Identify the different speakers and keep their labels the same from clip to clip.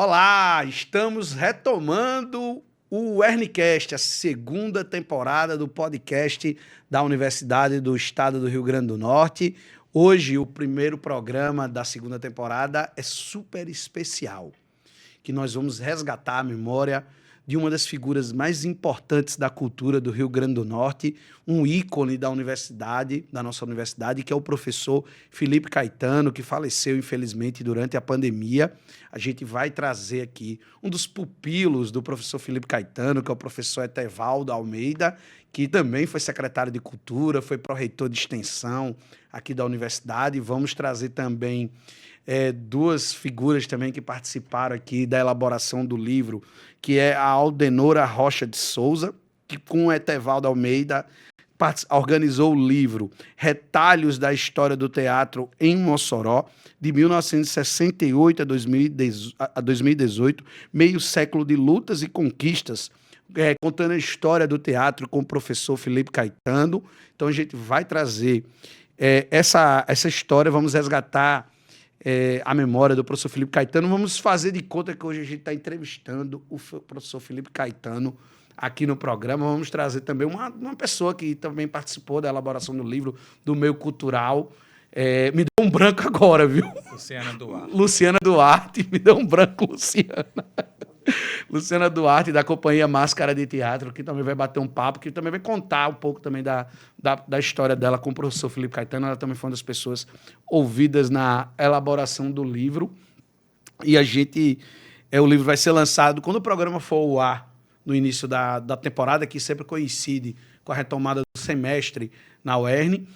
Speaker 1: Olá, estamos retomando o Ernicast, a segunda temporada do podcast da Universidade do Estado do Rio Grande do Norte. Hoje, o primeiro programa da segunda temporada é super especial, que nós vamos resgatar a memória de uma das figuras mais importantes da cultura do Rio Grande do Norte, um ícone da universidade, da nossa universidade, que é o professor Felipe Caetano, que faleceu, infelizmente, durante a pandemia. A gente vai trazer aqui um dos pupilos do professor Felipe Caetano, que é o professor Etevaldo Almeida, que também foi secretário de Cultura, foi pró-reitor de extensão aqui da universidade. Vamos trazer também duas figuras também que participaram aqui da elaboração do livro, que é a Aldenora Rocha de Souza, que com o Etevaldo Almeida organizou o livro Retalhos da História do Teatro em Mossoró, de 1968 a 2018, meio século de lutas e conquistas, contando a história do teatro com o professor Felipe Caetano. Então a gente vai trazer essa história, vamos resgatar a memória do professor Felipe Caetano. Vamos fazer de conta que hoje a gente está entrevistando o professor Felipe Caetano aqui no programa. Vamos trazer também uma pessoa que também participou da elaboração do livro, do meio cultural. Me deu um branco agora, viu? Luciana Duarte, me deu um branco, Luciana. Luciana Duarte, da Companhia Máscara de Teatro, que também vai bater um papo, que também vai contar um pouco também da história dela com o professor Felipe Caetano. Ela também foi uma das pessoas ouvidas na elaboração do livro. E o livro vai ser lançado quando o programa for ao ar, no início da temporada, que sempre coincide com a retomada do semestre na UERN.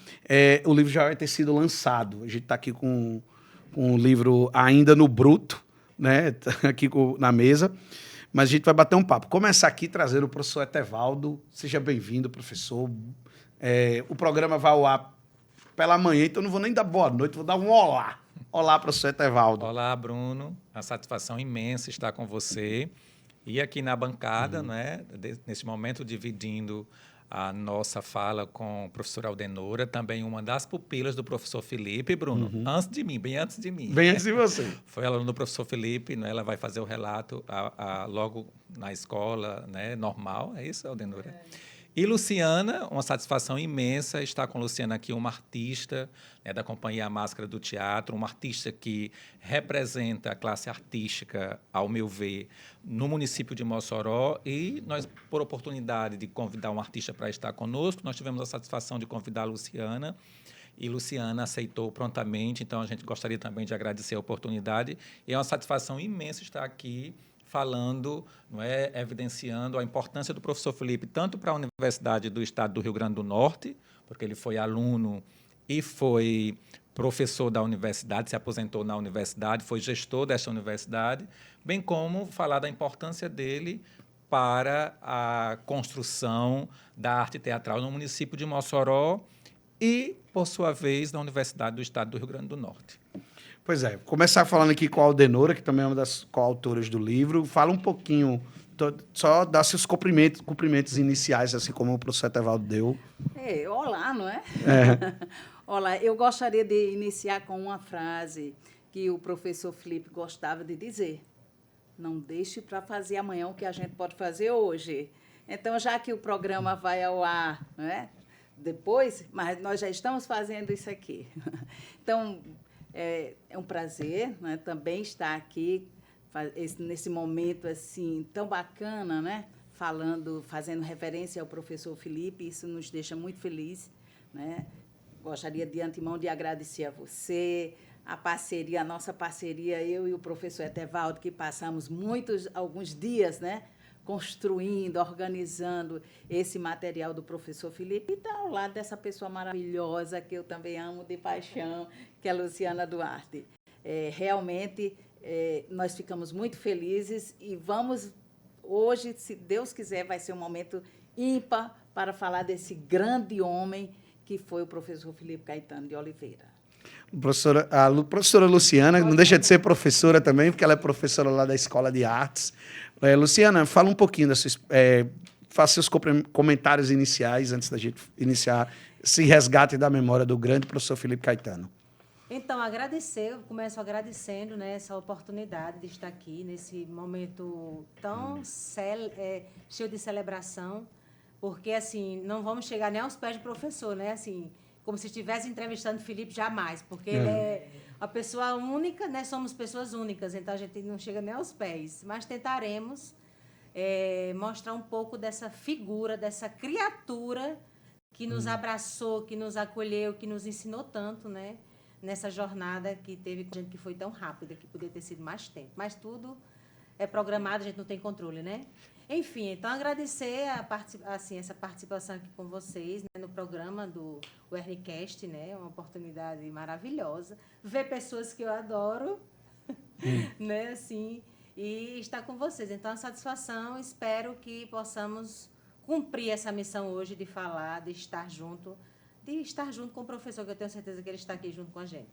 Speaker 1: O livro já vai ter sido lançado. A gente está aqui com o livro ainda no bruto, né, aqui na mesa, mas a gente vai bater um papo. Começar aqui trazendo o professor Etevaldo. Seja bem-vindo, professor. O programa vai ao ar pela manhã, então não vou nem dar boa noite, vou dar um olá. Olá, professor Etevaldo.
Speaker 2: Olá, Bruno. A satisfação imensa estar com você. E aqui na bancada, né, nesse momento, dividindo a nossa fala com a professora Aldenora, também uma das pupilas do professor Felipe, Bruno, antes de mim, bem antes de mim.
Speaker 1: Bem antes de você.
Speaker 2: Foi aluna do professor Felipe, né, ela vai fazer o relato logo na escola, né, normal, é isso, Aldenora? E Luciana, uma satisfação imensa estar com Luciana aqui, uma artista, né, da Companhia Máscara do Teatro, uma artista que representa a classe artística, ao meu ver, no município de Mossoró. E nós, por oportunidade de convidar um artista para estar conosco, nós tivemos a satisfação de convidar a Luciana, e Luciana aceitou prontamente. Então, a gente gostaria também de agradecer a oportunidade. E é uma satisfação imensa estar aqui falando, não é, evidenciando a importância do professor Felipe, tanto para a Universidade do Estado do Rio Grande do Norte, porque ele foi aluno e foi professor da universidade, se aposentou na universidade, foi gestor desta universidade, bem como falar da importância dele para a construção da arte teatral no município de Mossoró e, por sua vez, na Universidade do Estado do Rio Grande do Norte.
Speaker 1: Pois é, começar falando aqui com a Aldenora, que também é uma das coautoras do livro. Fala um pouquinho, só dá seus cumprimentos iniciais, assim como o professor Etevaldo deu.
Speaker 3: Olá, não é? Olá, eu gostaria de iniciar com uma frase que o professor Felipe gostava de dizer. Não deixe para fazer amanhã o que a gente pode fazer hoje. Então, já que o programa vai ao ar, não é? Depois, mas nós já estamos fazendo isso aqui. Então, é um prazer, né, também estar aqui nesse momento assim tão bacana, né, fazendo referência ao professor Felipe. Isso nos deixa muito felizes, né? Gostaria de antemão de agradecer a você, a nossa parceria, eu e o professor Etevaldo, que passamos alguns dias, né, construindo, organizando esse material do professor Felipe, e está ao lado dessa pessoa maravilhosa que eu também amo de paixão, que é a Luciana Duarte. Realmente, nós ficamos muito felizes e hoje, se Deus quiser, vai ser um momento ímpar para falar desse grande homem que foi o professor Felipe Caetano de Oliveira.
Speaker 1: A professora Luciana, não deixa de ser professora também, porque ela é professora lá da Escola de Artes. Luciana, fala um pouquinho faça seus comentários iniciais antes da gente iniciar esse resgate da memória do grande professor Felipe Caetano.
Speaker 4: Então, eu começo agradecendo, né, essa oportunidade de estar aqui nesse momento tão cheio de celebração, porque, assim, não vamos chegar nem aos pés do professor, né, assim, como se estivesse entrevistando o Felipe, jamais, porque ele é uma pessoa única, né, somos pessoas únicas, então a gente não chega nem aos pés, mas tentaremos mostrar um pouco dessa figura, dessa criatura que nos abraçou, que nos acolheu, que nos ensinou tanto, né? Nessa jornada que teve gente que foi tão rápida, que podia ter sido mais tempo. Mas tudo é programado, a gente não tem controle, né? Enfim, então agradecer essa participação aqui com vocês, né, no programa do UERNcast, né? Uma oportunidade maravilhosa. Ver pessoas que eu adoro, né? Assim, e estar com vocês. Então, a satisfação, espero que possamos cumprir essa missão hoje de falar, de estar junto com o professor, que eu tenho certeza que ele está aqui junto com a gente.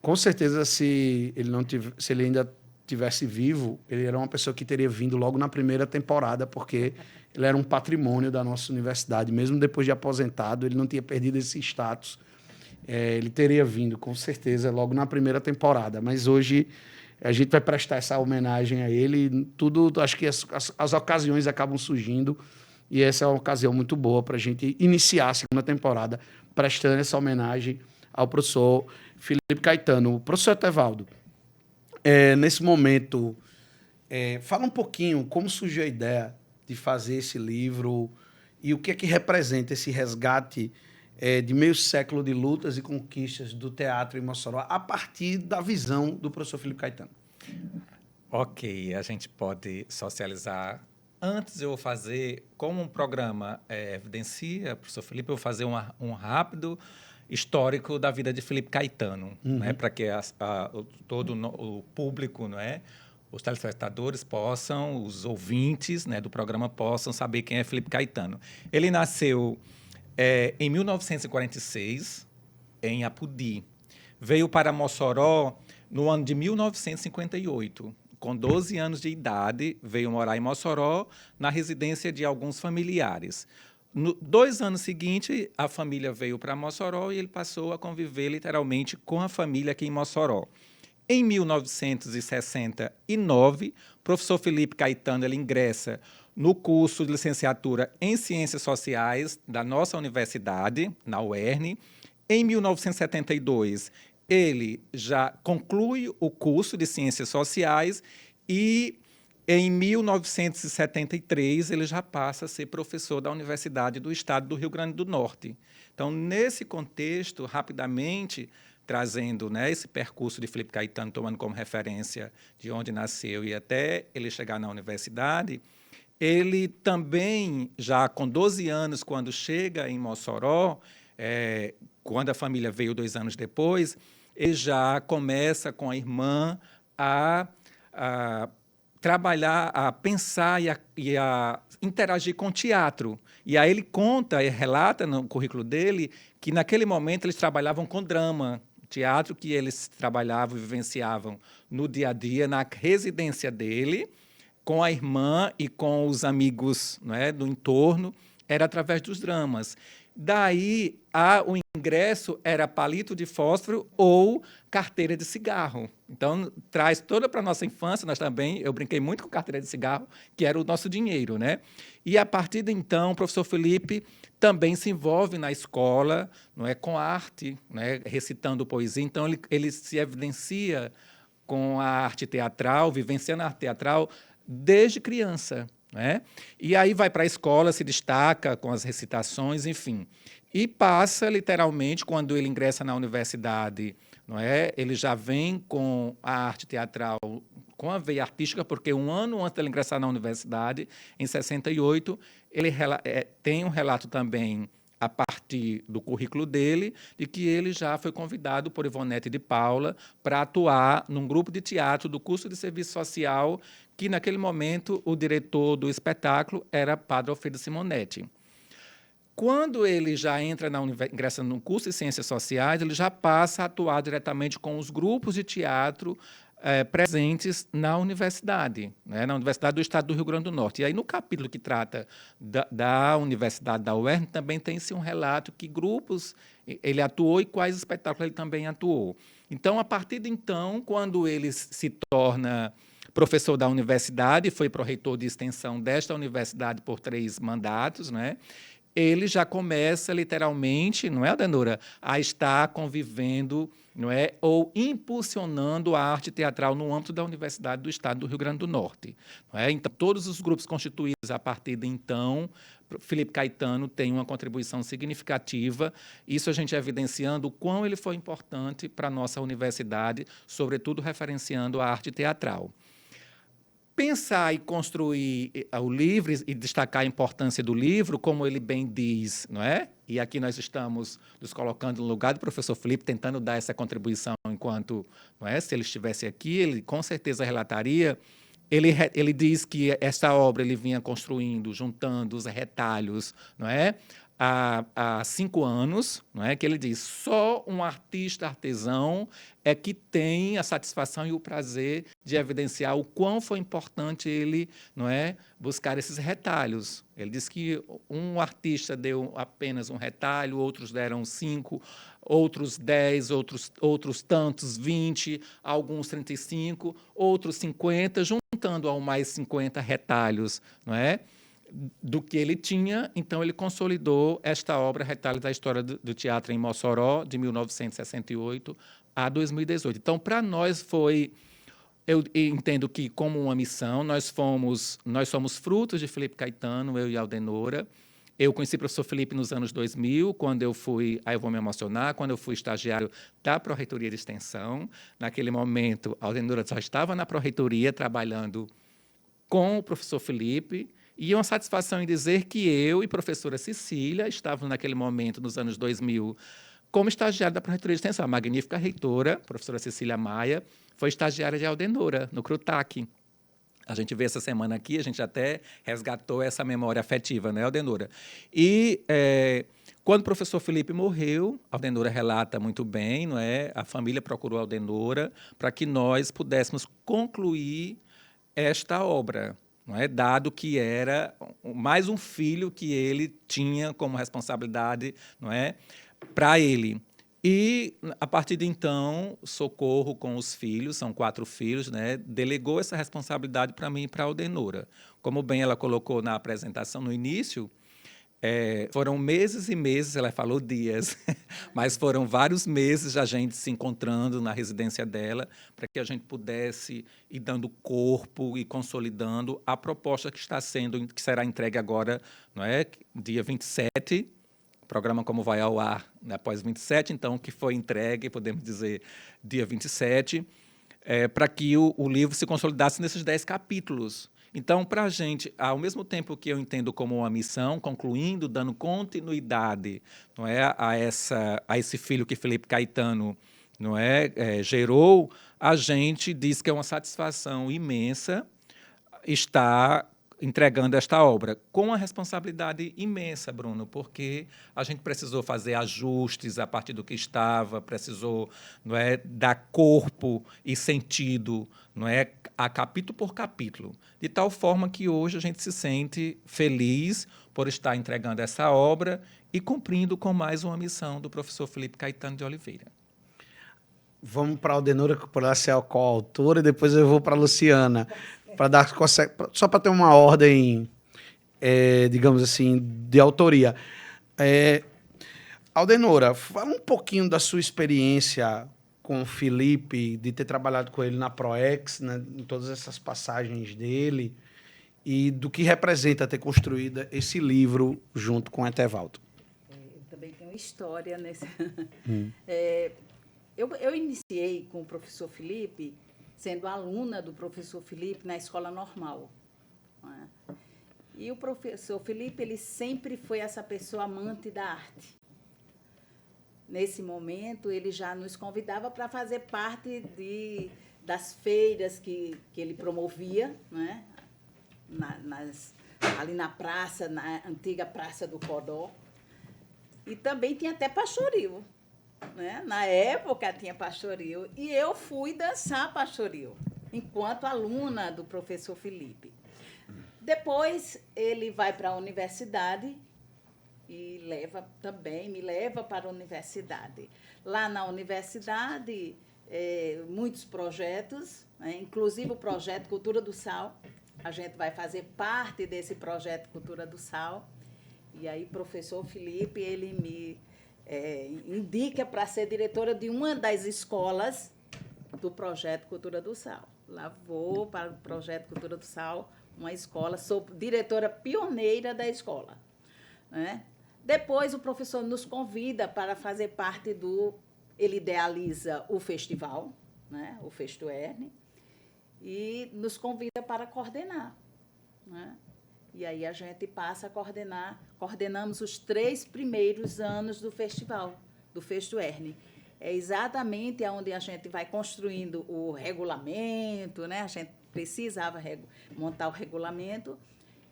Speaker 1: Com certeza, se ele ainda tivesse vivo, ele era uma pessoa que teria vindo logo na primeira temporada, porque ele era um patrimônio da nossa universidade. Mesmo depois de aposentado, ele não tinha perdido esse status. Ele teria vindo, com certeza, logo na primeira temporada. Mas hoje a gente vai prestar essa homenagem a ele. Tudo, acho que as ocasiões acabam surgindo, e essa é uma ocasião muito boa para a gente iniciar a segunda temporada prestando essa homenagem ao professor Felipe Caetano. Professor Etevaldo, nesse momento, fala um pouquinho como surgiu a ideia de fazer esse livro e o que é que representa esse resgate de meio século de lutas e conquistas do teatro em Mossoró a partir da visão do professor Felipe Caetano.
Speaker 2: Ok, a gente pode socializar. Antes eu vou fazer, como um programa evidencia, professor Felipe, eu vou fazer um rápido histórico da vida de Felipe Caetano, né, para que todo o público, não é, os telespectadores possam, os ouvintes, né, do programa possam saber quem é Felipe Caetano. Ele nasceu em 1946, em Apodi. Veio para Mossoró no ano de 1958. Com 12 anos de idade, veio morar em Mossoró, na residência de alguns familiares. 2 anos seguintes, a família veio para Mossoró e ele passou a conviver literalmente com a família aqui em Mossoró. Em 1969, o professor Felipe Caetano ele ingressa no curso de licenciatura em Ciências Sociais da nossa universidade, na UERN. Em 1972, ele já conclui o curso de Ciências Sociais e, em 1973, ele já passa a ser professor da Universidade do Estado do Rio Grande do Norte. Então, nesse contexto, rapidamente, trazendo, né, esse percurso de Felipe Caetano, tomando como referência de onde nasceu e até ele chegar na universidade, ele também, já com 12 anos, quando chega em Mossoró, quando a família veio 2 anos depois, ele já começa com a irmã a trabalhar, a pensar e a interagir com o teatro. E aí ele conta e relata no currículo dele que, naquele momento, eles trabalhavam com drama, teatro que eles trabalhavam e vivenciavam no dia a dia, na residência dele, com a irmã e com os amigos, não é, do entorno, era através dos dramas. Daí, o ingresso era palito de fósforo ou carteira de cigarro. Então, traz toda para a nossa infância, nós também, eu brinquei muito com carteira de cigarro, que era o nosso dinheiro, né? E, a partir de então, o professor Felipe também se envolve na escola, não é, com arte, né, recitando poesia. Então, ele se evidencia com a arte teatral, vivenciando a arte teatral desde criança, né? E aí vai para a escola, se destaca com as recitações, enfim. E passa, literalmente, quando ele ingressa na universidade, não é? Ele já vem com a arte teatral, com a veia artística, porque 1 ano antes de ele ingressar na universidade, em 68, ele tem um relato também, a partir do currículo dele, de que ele já foi convidado por Ivonete de Paula para atuar num grupo de teatro do curso de serviço social, que, naquele momento, o diretor do espetáculo era Padre Alfredo Simonetti. Quando ele já ingressa no curso de Ciências Sociais, ele já passa a atuar diretamente com os grupos de teatro presentes na universidade, né, na Universidade do Estado do Rio Grande do Norte. E aí, no capítulo que trata da Universidade da UERN, também tem-se um relato que grupos ele atuou e quais espetáculos ele também atuou. Então, a partir de então, quando ele se torna professor da universidade, foi pró-reitor de extensão desta universidade por 3 mandatos, né? Ele já começa literalmente, não é, Adenora, a estar convivendo, não é, ou impulsionando a arte teatral no âmbito da Universidade do Estado do Rio Grande do Norte. Não é? Então, todos os grupos constituídos a partir de então, Felipe Caetano tem uma contribuição significativa, isso a gente evidenciando o quão ele foi importante para a nossa universidade, sobretudo referenciando a arte teatral. Pensar e construir o livro e destacar a importância do livro, como ele bem diz, não é? E aqui nós estamos nos colocando no lugar do professor Felipe, tentando dar essa contribuição enquanto, não é? Se ele estivesse aqui, ele com certeza relataria. Ele diz que essa obra ele vinha construindo, juntando os retalhos, não é? Há 5 anos, não é? Que ele diz, só um artista artesão é que tem a satisfação e o prazer de evidenciar o quão foi importante ele, não é, buscar esses retalhos. Ele diz que um artista deu apenas um retalho, outros deram 5, outros 10, outros tantos 20, alguns 35, outros 50, juntando ao mais 50 retalhos, não é? Do que ele tinha, então ele consolidou esta obra, Retalhos da História do Teatro em Mossoró, de 1968 a 2018. Então, para nós foi, eu entendo que como uma missão, nós somos frutos de Felipe Caetano, eu e Aldenora. Eu conheci o professor Felipe nos anos 2000, quando eu fui, aí eu vou me emocionar, quando eu fui estagiário da Pró-Reitoria de Extensão. Naquele momento, a Aldenora só estava na Pró-Reitoria, trabalhando com o professor Felipe. E uma satisfação em dizer que eu e a professora Cecília estávamos, naquele momento, nos anos 2000, como estagiária da Pró-Reitoria de Extensão. A magnífica reitora, a professora Cecília Maia, foi estagiária de Aldenora, no CRUTAC. A gente vê essa semana aqui, a gente até resgatou essa memória afetiva, né, Aldenora? E quando o professor Felipe morreu, a Aldenora relata muito bem, não é? A família procurou a Aldenora para que nós pudéssemos concluir esta obra, não é? Dado que era mais um filho que ele tinha como responsabilidade, não é, para ele. E, a partir de então, Socorro com os filhos, são 4 filhos, né, delegou essa responsabilidade para mim e para a Aldenora. Como bem ela colocou na apresentação no início, foram meses e meses, ela falou dias, mas foram vários meses a gente se encontrando na residência dela para que a gente pudesse ir dando corpo e consolidando a proposta que será entregue agora, não é? Dia 27, o programa como vai ao ar, né, após 27, então, que foi entregue, podemos dizer, dia 27, para que o livro se consolidasse nesses 10 capítulos. Então, para a gente, ao mesmo tempo que eu entendo como uma missão, concluindo, dando continuidade, não é, a esse filho que Felipe Caetano, não é, gerou, a gente diz que é uma satisfação imensa estar entregando esta obra, com uma responsabilidade imensa, Bruno, porque a gente precisou fazer ajustes a partir do que estava, precisou, não é, dar corpo e sentido, não é, a capítulo por capítulo, de tal forma que hoje a gente se sente feliz por estar entregando essa obra e cumprindo com mais uma missão do professor Felipe Caetano de Oliveira.
Speaker 1: Vamos para a Aldenora, para ser a coautora, e depois eu vou para a Luciana, para dar só para ter uma ordem, digamos assim, de autoria. Aldenora, fala um pouquinho da sua experiência com o Felipe, de ter trabalhado com ele na ProEx, né, em todas essas passagens dele, e do que representa ter construído esse livro junto com o Etevaldo.
Speaker 3: Eu também tenho história nesse... Eu iniciei com o professor Felipe, sendo aluna do professor Felipe na escola normal. Né? E o professor Felipe, ele sempre foi essa pessoa amante da arte. Nesse momento, ele já nos convidava para fazer parte das feiras que ele promovia, né? Ali na praça, na antiga Praça do Codó. E também tinha até pastoril. Né? Na época tinha pastoril e eu fui dançar pastoril enquanto aluna do professor Felipe. Depois ele vai para a universidade e me leva para a universidade. Lá na universidade muitos projetos, né? Inclusive o projeto Cultura do Sal. A gente vai fazer parte desse projeto Cultura do Sal. E aí, o professor Felipe, ele me indica para ser diretora de uma das escolas do projeto Cultura do Sal. Lá vou para o projeto Cultura do Sal, uma escola, sou diretora pioneira da escola, né? Depois, o professor nos convida para fazer parte do... Ele idealiza o festival, né? O Festuerne, e nos convida para coordenar, né? E aí a gente passa a coordenar. Coordenamos os 3 primeiros anos do festival, do Festuerne. É exatamente onde a gente vai construindo o regulamento, né? A gente precisava montar o regulamento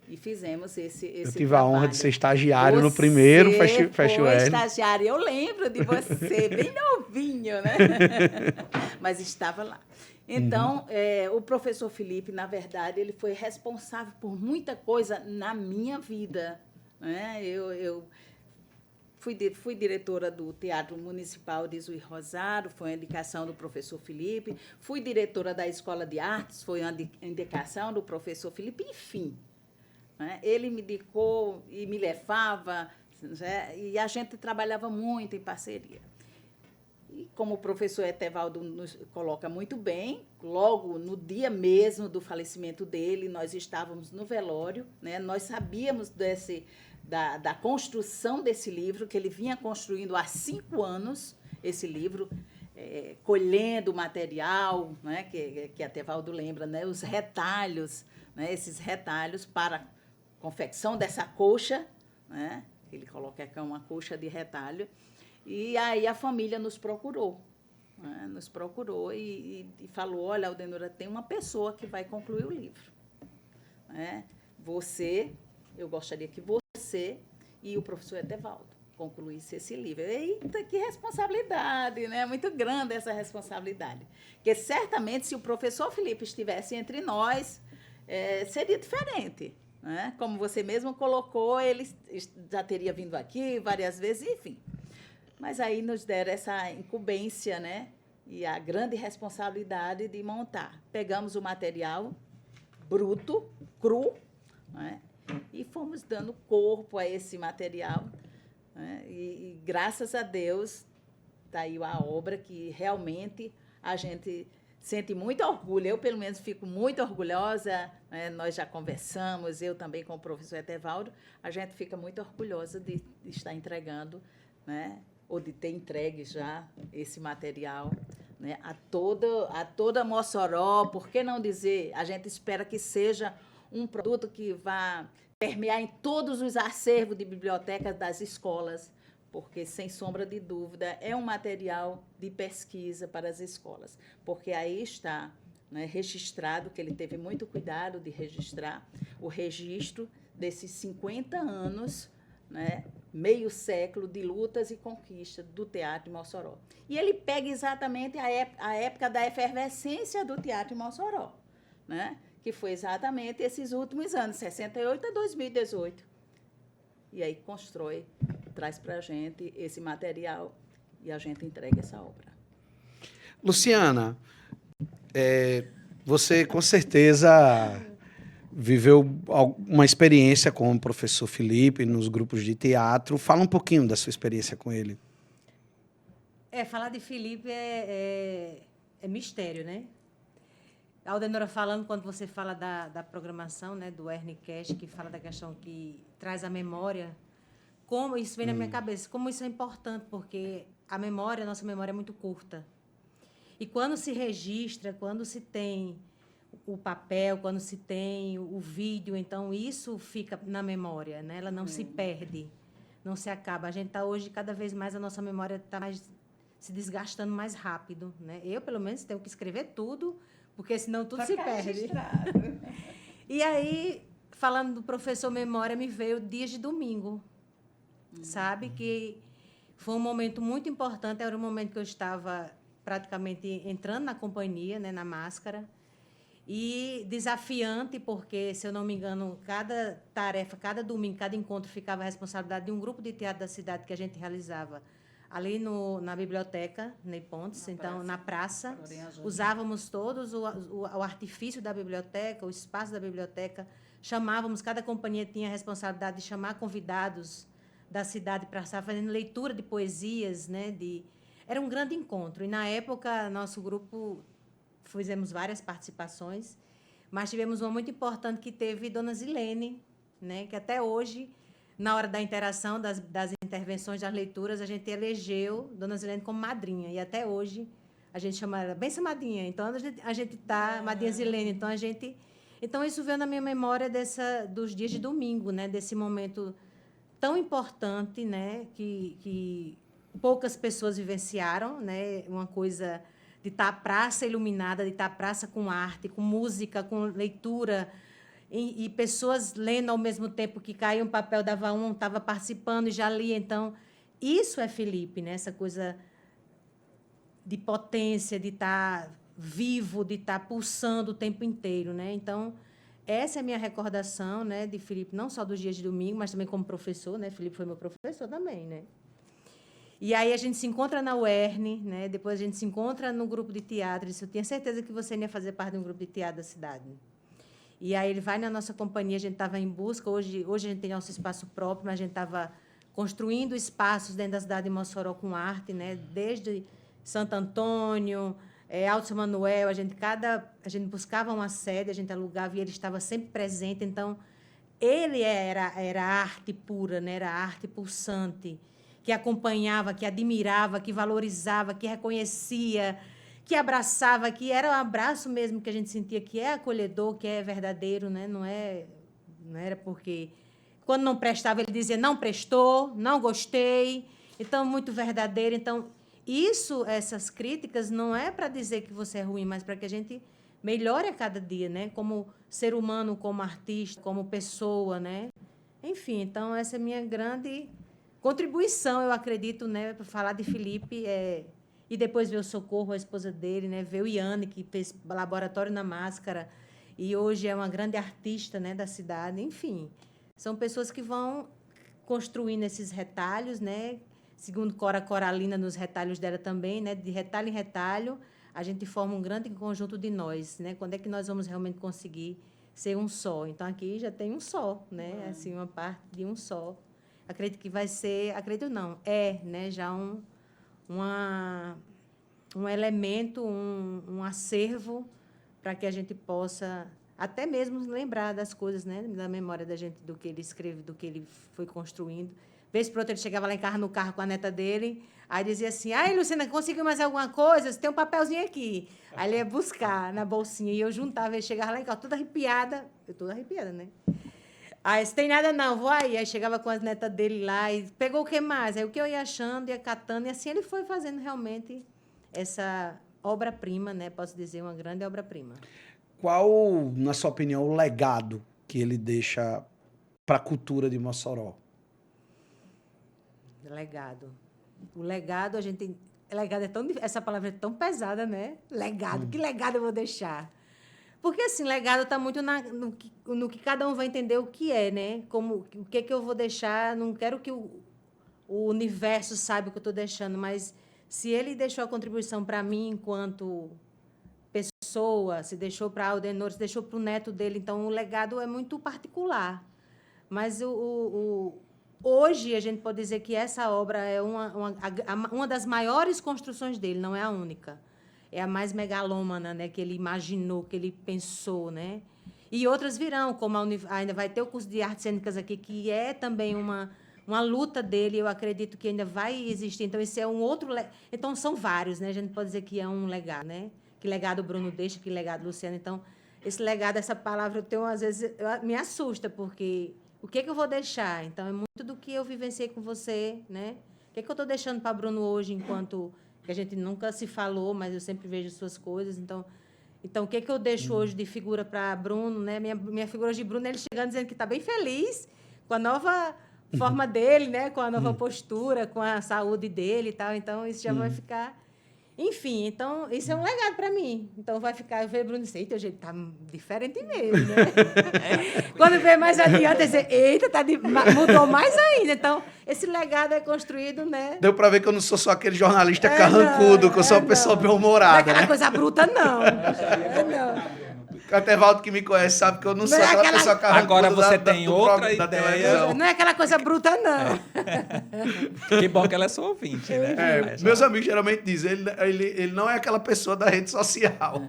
Speaker 3: e fizemos esse
Speaker 1: Eu tive
Speaker 3: trabalho.
Speaker 1: a honra de ser estagiário no primeiro Festuerne.
Speaker 3: Foi estagiário, eu lembro de você, bem novinho, né? Mas estava lá. Então, o professor Felipe, na verdade, ele foi responsável por muita coisa na minha vida, né? Eu fui diretora do Teatro Municipal de Juiz Rosário, foi uma indicação do professor Felipe. Fui diretora da Escola de Artes, foi uma indicação do professor Felipe. Enfim, né? Ele me indicou e me levava, né? E a gente trabalhava muito em parceria. E como o professor Etevaldo nos coloca muito bem, logo no dia mesmo do falecimento dele, nós estávamos no velório, né? Nós sabíamos da construção desse livro, que ele vinha construindo há 5 anos, esse livro, colhendo material, né? que Etevaldo lembra, né? Os retalhos, né? Esses retalhos para a confecção dessa colcha, né? Ele coloca aqui uma colcha de retalho. E aí a família nos procurou, né? Nos procurou e falou, olha, Aldenora, tem uma pessoa que vai concluir o livro, né? Eu gostaria que você e o professor Etevaldo concluísse esse livro. Eita, que responsabilidade, né? Muito grande essa responsabilidade. Porque certamente, se o professor Felipe estivesse entre nós, seria diferente, né? Como você mesmo colocou, ele já teria vindo aqui várias vezes, enfim. Mas aí nos deram essa incumbência, né? E a grande responsabilidade de montar. Pegamos o material bruto, cru, né? E fomos dando corpo a esse material, né? E graças a Deus, está aí a obra que realmente a gente sente muito orgulho. Eu, pelo menos, fico muito orgulhosa, né? Nós já conversamos, eu também com o professor Etevaldo, a gente fica muito orgulhosa de estar entregando, né? Ou de ter entregue já esse material, né? a toda Mossoró. Por que não dizer? A gente espera que seja um produto que vá permear em todos os acervos de bibliotecas das escolas, porque, sem sombra de dúvida, é um material de pesquisa para as escolas, porque aí está, né, registrado, que ele teve muito cuidado de registrar, o registro desses 50 anos, né, meio século de lutas e conquistas do teatro em Mossoró. E ele pega exatamente a época da efervescência do teatro em Mossoró, né, que foi exatamente esses últimos anos, 68 a 2018. E aí traz para a gente esse material e a gente entrega essa obra.
Speaker 1: Luciana, você com certeza viveu uma experiência com o professor Felipe nos grupos de teatro. Fala um pouquinho da sua experiência com ele.
Speaker 4: Falar de Felipe é mistério, né? A Aldenora falando, quando você fala da programação, né, do Ernicast, que fala da questão que traz a memória, como isso vem na minha cabeça, como isso é importante, porque a nossa memória é muito curta. E quando se registra, quando se tem o papel, quando se tem o vídeo, então isso fica na memória, né? Ela não se perde, não se acaba. A gente está hoje, cada vez mais, a nossa memória está se desgastando mais rápido, né? Eu, pelo menos, tenho que escrever tudo, porque senão tudo se perde. E aí, falando do professor Memória, me veio dias de domingo, sabe? Que foi um momento muito importante, era um momento que eu estava praticamente entrando na companhia, né, na Máscara, e desafiante, porque, se eu não me engano, cada tarefa, cada domingo, cada encontro ficava a responsabilidade de um grupo de teatro da cidade que a gente realizava ali na biblioteca, Ney Pontes, na praça. Usávamos todos o artifício da biblioteca, o espaço da biblioteca. Chamávamos, cada companhia tinha a responsabilidade de chamar convidados da cidade para estar fazendo leitura de poesias, né? Era um grande encontro. E, na época, nosso grupo fizemos várias participações, mas tivemos uma muito importante que teve Dona Zilene, né? Que até hoje, na hora da interação, das intervenções, das leituras, a gente elegeu Dona Zilene como madrinha. E até hoje a gente chama ela bem chamadinha. Então, a gente está, Madrinha Zilene. Então, isso veio na minha memória dos dias de domingo, né? Desse momento tão importante, né? Que poucas pessoas vivenciaram, né? Uma coisa de estar a praça iluminada, de estar a praça com arte, com música, com leitura, e pessoas lendo ao mesmo tempo que caía um papel, dava um, estava participando e já lia. Então, isso é Felipe, né? Essa coisa de potência, de estar vivo, de estar pulsando o tempo inteiro, né? Então, essa é a minha recordação, né, de Felipe, não só dos dias de domingo, mas também como professor, né? Felipe foi meu professor também, né? E aí a gente se encontra na UERN, né? Depois a gente se encontra no grupo de teatro. Eu tinha certeza que você ia fazer parte de um grupo de teatro da cidade. E aí ele vai na nossa companhia, a gente estava em busca. Hoje a gente tem nosso espaço próprio, mas a gente estava construindo espaços dentro da cidade de Mossoró com arte, né? Desde Santo Antônio, Alto São Manuel, a gente buscava uma sede, a gente alugava e ele estava sempre presente. Então, ele era arte pura, né? Era arte pulsante, que acompanhava, que admirava, que valorizava, que reconhecia, que abraçava, que era um abraço mesmo que a gente sentia que é acolhedor, que é verdadeiro, né? Não era porque... Quando não prestava, ele dizia, não prestou, não gostei, então, muito verdadeiro. Então, essas críticas, não é para dizer que você é ruim, mas para que a gente melhore a cada dia, né? Como ser humano, como artista, como pessoa, né? Enfim, então, essa é a minha grande contribuição, eu acredito, né, para falar de Felipe, e depois ver o Socorro, a esposa dele, né, ver o Iane, que fez Laboratório na Máscara, e hoje é uma grande artista, né, da cidade. Enfim, são pessoas que vão construindo esses retalhos, né, segundo Cora Coralina, nos retalhos dela também, né, de retalho em retalho, a gente forma um grande conjunto de nós, né, quando é que nós vamos realmente conseguir ser um só? Então, aqui já tem um só, né, assim, uma parte de um só. Acredito que vai ser, acredito não, né, já um elemento, um acervo para que a gente possa até mesmo lembrar das coisas, né, da memória da gente, do que ele escreve, do que ele foi construindo. Vez por outra, ele chegava lá em casa, no carro com a neta dele, aí dizia assim, Luciana, conseguiu mais alguma coisa? Você tem um papelzinho aqui. Aí ele ia buscar na bolsinha, e eu juntava, ele chegava lá em casa, toda arrepiada, eu toda arrepiada, né? Aí, se tem nada não, vou aí. Aí chegava com as netas dele lá e pegou o que mais? Aí o que eu ia achando, ia catando, e assim ele foi fazendo realmente essa obra-prima, né? Posso dizer, uma grande obra-prima.
Speaker 1: Qual, na sua opinião, o legado que ele deixa para a cultura de Mossoró?
Speaker 4: Legado. O legado, legado é tão... Essa palavra é tão pesada, né? Legado. Que legado eu vou deixar? Porque, assim, legado está muito no que cada um vai entender o que é, né? O que eu vou deixar. Não quero que o universo saiba o que eu estou deixando, mas se ele deixou a contribuição para mim enquanto pessoa, se deixou para Aldenor, se deixou para o neto dele, então o legado é muito particular. Mas hoje a gente pode dizer que essa obra é uma das maiores construções dele, não é a única. É a mais megalômana, né, que ele imaginou, que ele pensou, né? E outras virão, como ainda vai ter o curso de artes cênicas aqui, que é também uma luta dele, eu acredito que ainda vai existir. Então, esse é um outro... Então, são vários, né? A gente pode dizer que é um legado, né? Que legado o Bruno deixa, que legado o Luciano. Então, esse legado, essa palavra, eu tenho, às vezes, me assusta, porque o que eu vou deixar? Então, é muito do que eu vivenciei com você, né? O que eu estou deixando para Bruno hoje, enquanto... que a gente nunca se falou, mas eu sempre vejo suas coisas. Então o que eu deixo hoje de figura para Bruno, né? Minha figura de Bruno, ele chegando dizendo que está bem feliz com a nova forma dele, né? Com a nova postura, com a saúde dele e tal. Então, isso já vai ficar... Enfim, então, isso é um legado para mim. Então, vai ficar... Eu falei, Bruno, disse, eita, gente, tá diferente mesmo, né? Quando vem mais adiante, eu disse, eita, mudou mais ainda. Então, esse legado é construído, né?
Speaker 1: Deu para ver que eu não sou só aquele jornalista carrancudo, que eu sou uma pessoa bem-humorada,
Speaker 4: não é aquela
Speaker 1: né?
Speaker 4: coisa bruta, não. Não.
Speaker 1: O Etevaldo que me conhece sabe que eu não sou aquela pessoa carrancuda.
Speaker 2: Agora você
Speaker 1: da
Speaker 2: tem outra
Speaker 1: da
Speaker 2: ideia.
Speaker 1: televisão.
Speaker 4: Não é aquela coisa bruta, não.
Speaker 2: Que bom que ela é sua ouvinte, né?
Speaker 1: Meus amigos geralmente dizem, ele não é aquela pessoa da rede social.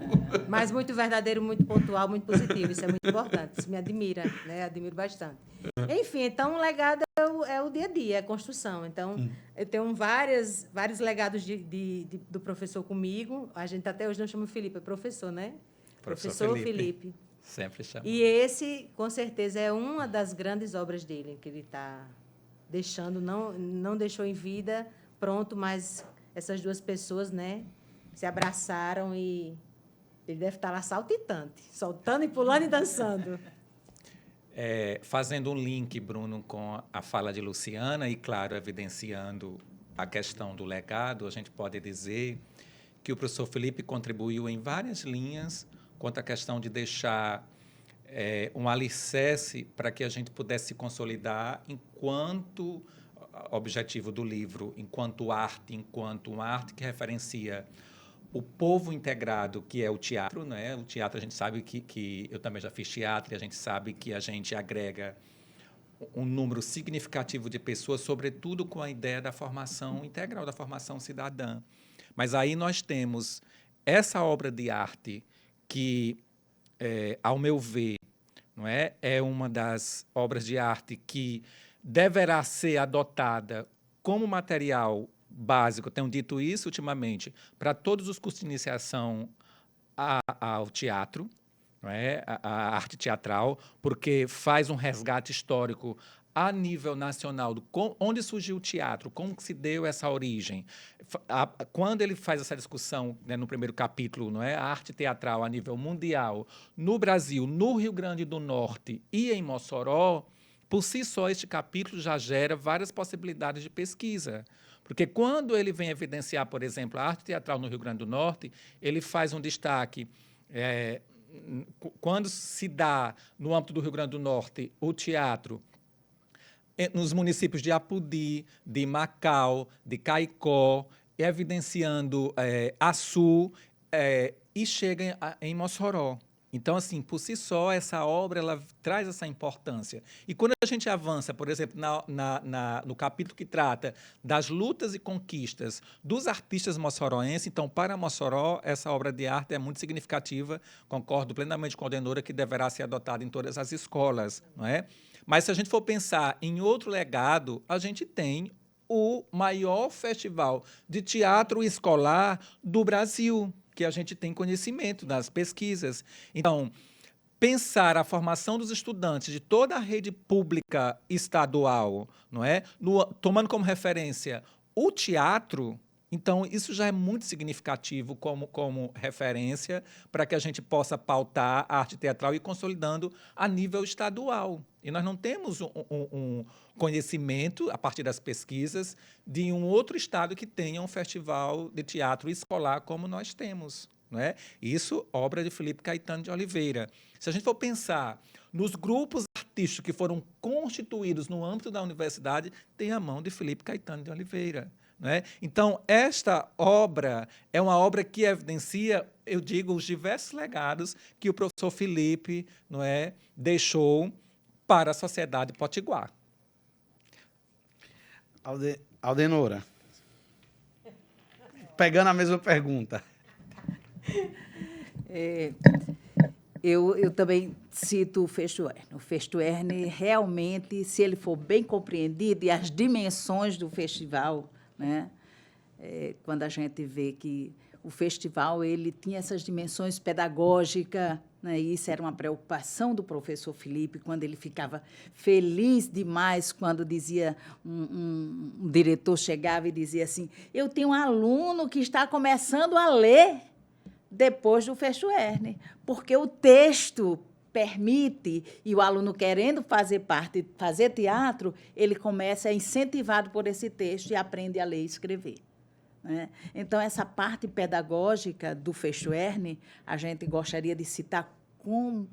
Speaker 4: Mas muito verdadeiro, muito pontual, muito positivo. Isso é muito importante. Isso me admira, né? Admiro bastante. Enfim, então o legado é o dia a dia, é a construção. Então, eu tenho vários legados do professor comigo. A gente até hoje não chama Felipe, é professor, né? Professor Felipe.
Speaker 2: Sempre chama.
Speaker 4: E esse, com certeza, é uma das grandes obras dele, que ele está deixando, não deixou em vida, pronto, mas essas duas pessoas, né, se abraçaram e ele deve estar lá saltitante, soltando e pulando e dançando.
Speaker 2: Fazendo um link, Bruno, com a fala de Luciana e, claro, evidenciando a questão do legado, a gente pode dizer que o professor Felipe contribuiu em várias linhas quanto à questão de deixar um alicerce para que a gente pudesse se consolidar enquanto objetivo do livro, enquanto uma arte que referencia o povo integrado, que é o teatro, né? O teatro, a gente sabe que eu também já fiz teatro, e a gente sabe que a gente agrega um número significativo de pessoas, sobretudo com a ideia da formação integral, da formação cidadã. Mas aí nós temos essa obra de arte que, ao meu ver, não é uma das obras de arte que deverá ser adotada como material básico, tenho dito isso ultimamente, para todos os cursos de iniciação ao teatro, não é? A arte teatral, porque faz um resgate histórico a nível nacional, onde surgiu o teatro, como que se deu essa origem. Quando ele faz essa discussão, né, no primeiro capítulo, não é? A arte teatral a nível mundial, no Brasil, no Rio Grande do Norte e em Mossoró, por si só, este capítulo já gera várias possibilidades de pesquisa. Porque quando ele vem evidenciar, por exemplo, a arte teatral no Rio Grande do Norte, ele faz um destaque... quando se dá, no âmbito do Rio Grande do Norte, o teatro, nos municípios de Apudi, de Macau, de Caicó, evidenciando Açu, e chega em Mossoró. Então, assim, por si só, essa obra ela traz essa importância. E quando a gente avança, por exemplo, no capítulo que trata das lutas e conquistas dos artistas moçoroenses, então, para Mossoró, essa obra de arte é muito significativa, concordo plenamente com a Aldenora, que deverá ser adotada em todas as escolas, não é? Mas, se a gente for pensar em outro legado, a gente tem o maior festival de teatro escolar do Brasil, que a gente tem conhecimento das pesquisas. Então, pensar a formação dos estudantes de toda a rede pública estadual, não é? Tomando como referência o teatro, então, isso já é muito significativo como referência para que a gente possa pautar a arte teatral e ir consolidando a nível estadual. E nós não temos um conhecimento, a partir das pesquisas, de um outro estado que tenha um festival de teatro escolar como nós temos. Não é? Isso, obra de Felipe Caetano de Oliveira. Se a gente for pensar nos grupos artísticos que foram constituídos no âmbito da universidade, tem a mão de Felipe Caetano de Oliveira. Não é? Então, esta obra é uma obra que evidencia, eu digo, os diversos legados que o professor Felipe, não é, deixou para a sociedade potiguar.
Speaker 1: Aldenora, pegando a mesma pergunta.
Speaker 3: Eu também cito o Festuerne. O Festuerne, realmente, se ele for bem compreendido, e as dimensões do festival, né? Quando a gente vê que o festival ele tinha essas dimensões pedagógicas, né? E isso era uma preocupação do professor Felipe, quando ele ficava feliz demais, quando dizia um diretor chegava e dizia assim: eu tenho um aluno que está começando a ler depois do Festuerne, porque o texto permite, e o aluno querendo fazer parte, fazer teatro, ele começa a ser incentivado por esse texto e aprende a ler e escrever. né? Então, essa parte pedagógica do Festo Erne, a gente gostaria de citar com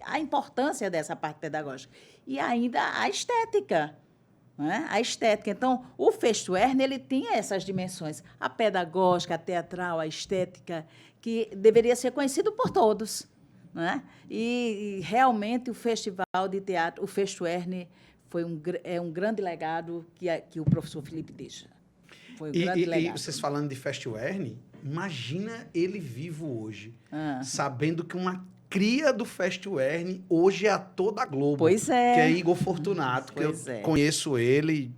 Speaker 3: a importância dessa parte pedagógica. E ainda a estética. Né? A estética. Então, o Festo Erne, ele tinha essas dimensões, a pedagógica, a teatral, a estética, que deveria ser conhecido por todos. Né? E realmente o Festival de Teatro, o Festo Erne, é um grande legado que o professor Felipe deixa. Foi um grande legado.
Speaker 1: E vocês falando de Festo Erne, imagina ele vivo hoje, sabendo que uma cria do Festo Erne hoje é ator da Globo.
Speaker 3: Pois é.
Speaker 1: Que é Igor Fortunato, que eu
Speaker 3: Pois é.
Speaker 1: conheço ele,